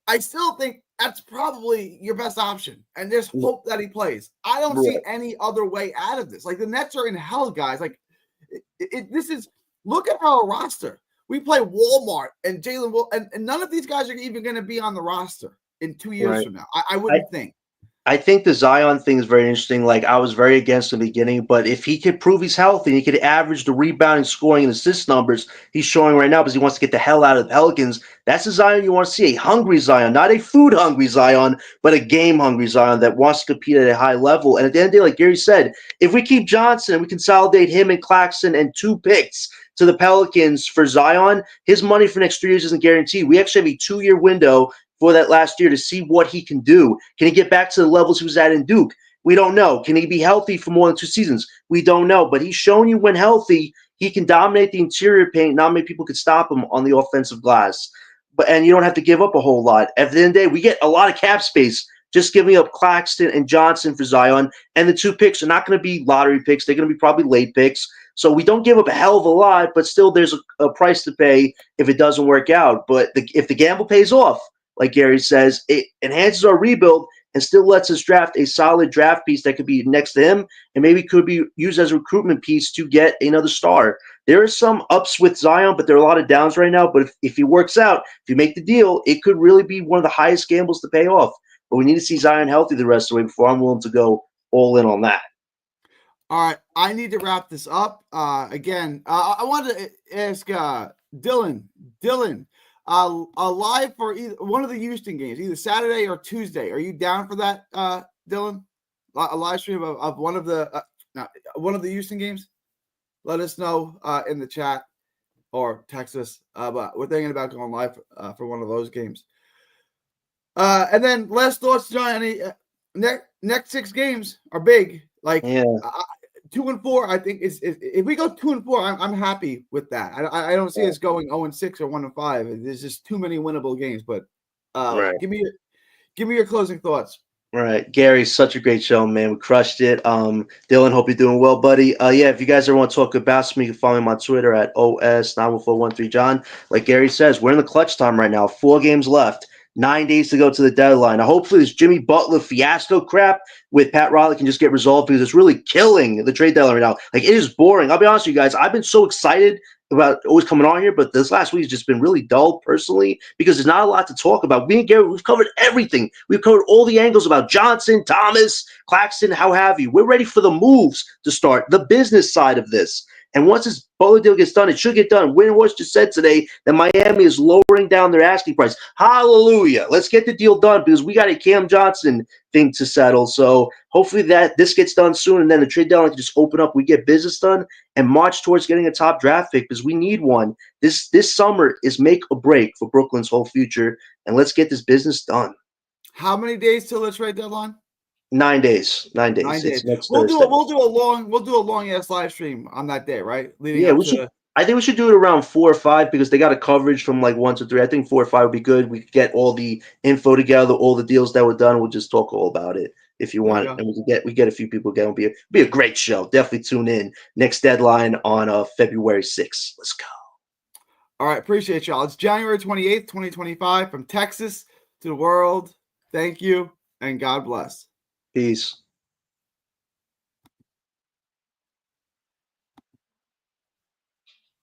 I still think that's probably your best option. And there's hope that he plays. I don't see any other way out of this. Like the Nets are in hell, guys. Like look at our roster. We play Walmart and Jalen Will, and none of these guys are even going to be on the roster in 2 years from now. I wouldn't think. I think the Zion thing is very interesting. Like I was very against in the beginning, but if he could prove he's healthy, he could average the rebounding, scoring, and assist numbers he's showing right now because he wants to get the hell out of the Pelicans. That's the Zion you want to see, a hungry Zion, not a food-hungry Zion, but a game-hungry Zion that wants to compete at a high level. And at the end of the day, like Gary said, if we keep Johnson and we consolidate him and Claxton and 2 picks to the Pelicans for Zion, his money for next 3 years isn't guaranteed. We actually have a 2-year window for that last year to see what he can do. Can he get back to the levels he was at in Duke? We don't know. Can he be healthy for more than 2 seasons? We don't know. But he's shown you when healthy, he can dominate the interior paint. Not many people could stop him on the offensive glass. And you don't have to give up a whole lot. At the end of the day, we get a lot of cap space just giving up Claxton and Johnson for Zion. And the 2 picks are not going to be lottery picks. They're going to be probably late picks. So we don't give up a hell of a lot, but still there's a price to pay if it doesn't work out. But if the gamble pays off, like Gary says, it enhances our rebuild and still lets us draft a solid draft piece that could be next to him and maybe could be used as a recruitment piece to get another star. There are some ups with Zion, but there are a lot of downs right now. But if he works out, if you make the deal, it could really be one of the highest gambles to pay off. But we need to see Zion healthy the rest of the way before I'm willing to go all in on that. All right, I need to wrap this up. Again, I wanted to ask Dylan, live for either one of the Houston games, either Saturday or Tuesday. Are you down for that, Dylan? A live stream of one of the Houston games? Let us know in the chat or text us. But we're thinking about going live for one of those games. And then last thoughts, John. Any next 6 games are big. Like 2-4, I think is if we go 2-4, I'm happy with that. I don't see us going 0-6 or 1-5. There's just too many winnable games. But give me your closing thoughts. All right, Gary, such a great show, man. We crushed it. Dylan, hope you're doing well, buddy. If you guys ever want to talk about me, you can follow me on Twitter at OS91413John. Like Gary says, we're in the clutch time right now. 4 games left. 9 days to go to the deadline. Now, hopefully this Jimmy Butler fiasco crap with Pat Riley can just get resolved because it's really killing the trade deadline right now. Like, it is boring. I'll be honest with you guys. I've been so excited about always coming on here, but this last week has just been really dull personally because there's not a lot to talk about. Me and Gary, we've covered everything. We've covered all the angles about Johnson, Thomas, Claxton, how have you. We're ready for the moves to start, the business side of this. And once this Butler deal gets done, it should get done. Windhorst just said today that Miami is lowering down their asking price. Hallelujah. Let's get the deal done because we got a Cam Johnson thing to settle. So hopefully that this gets done soon, and then the trade deadline can just open up. We get business done and march towards getting a top draft pick because we need one. This summer is make or break for Brooklyn's whole future, and let's get this business done. How many days till the trade deadline? 9 days. 9 days. 9 days. It's next We'll Thursday. do a long ass live stream on that day, right? I think we should do it around 4 or 5 because they got a coverage from like 1 to 3. I think 4 or 5 would be good. We could get all the info together, all the deals that were done. We'll just talk all about it if you want, and we get a few people again. It'll be a great show. Definitely tune in. Next deadline on February 6th. Let's go. All right, appreciate y'all. It's January 28th, 2025, from Texas to the world. Thank you and God bless. Peace.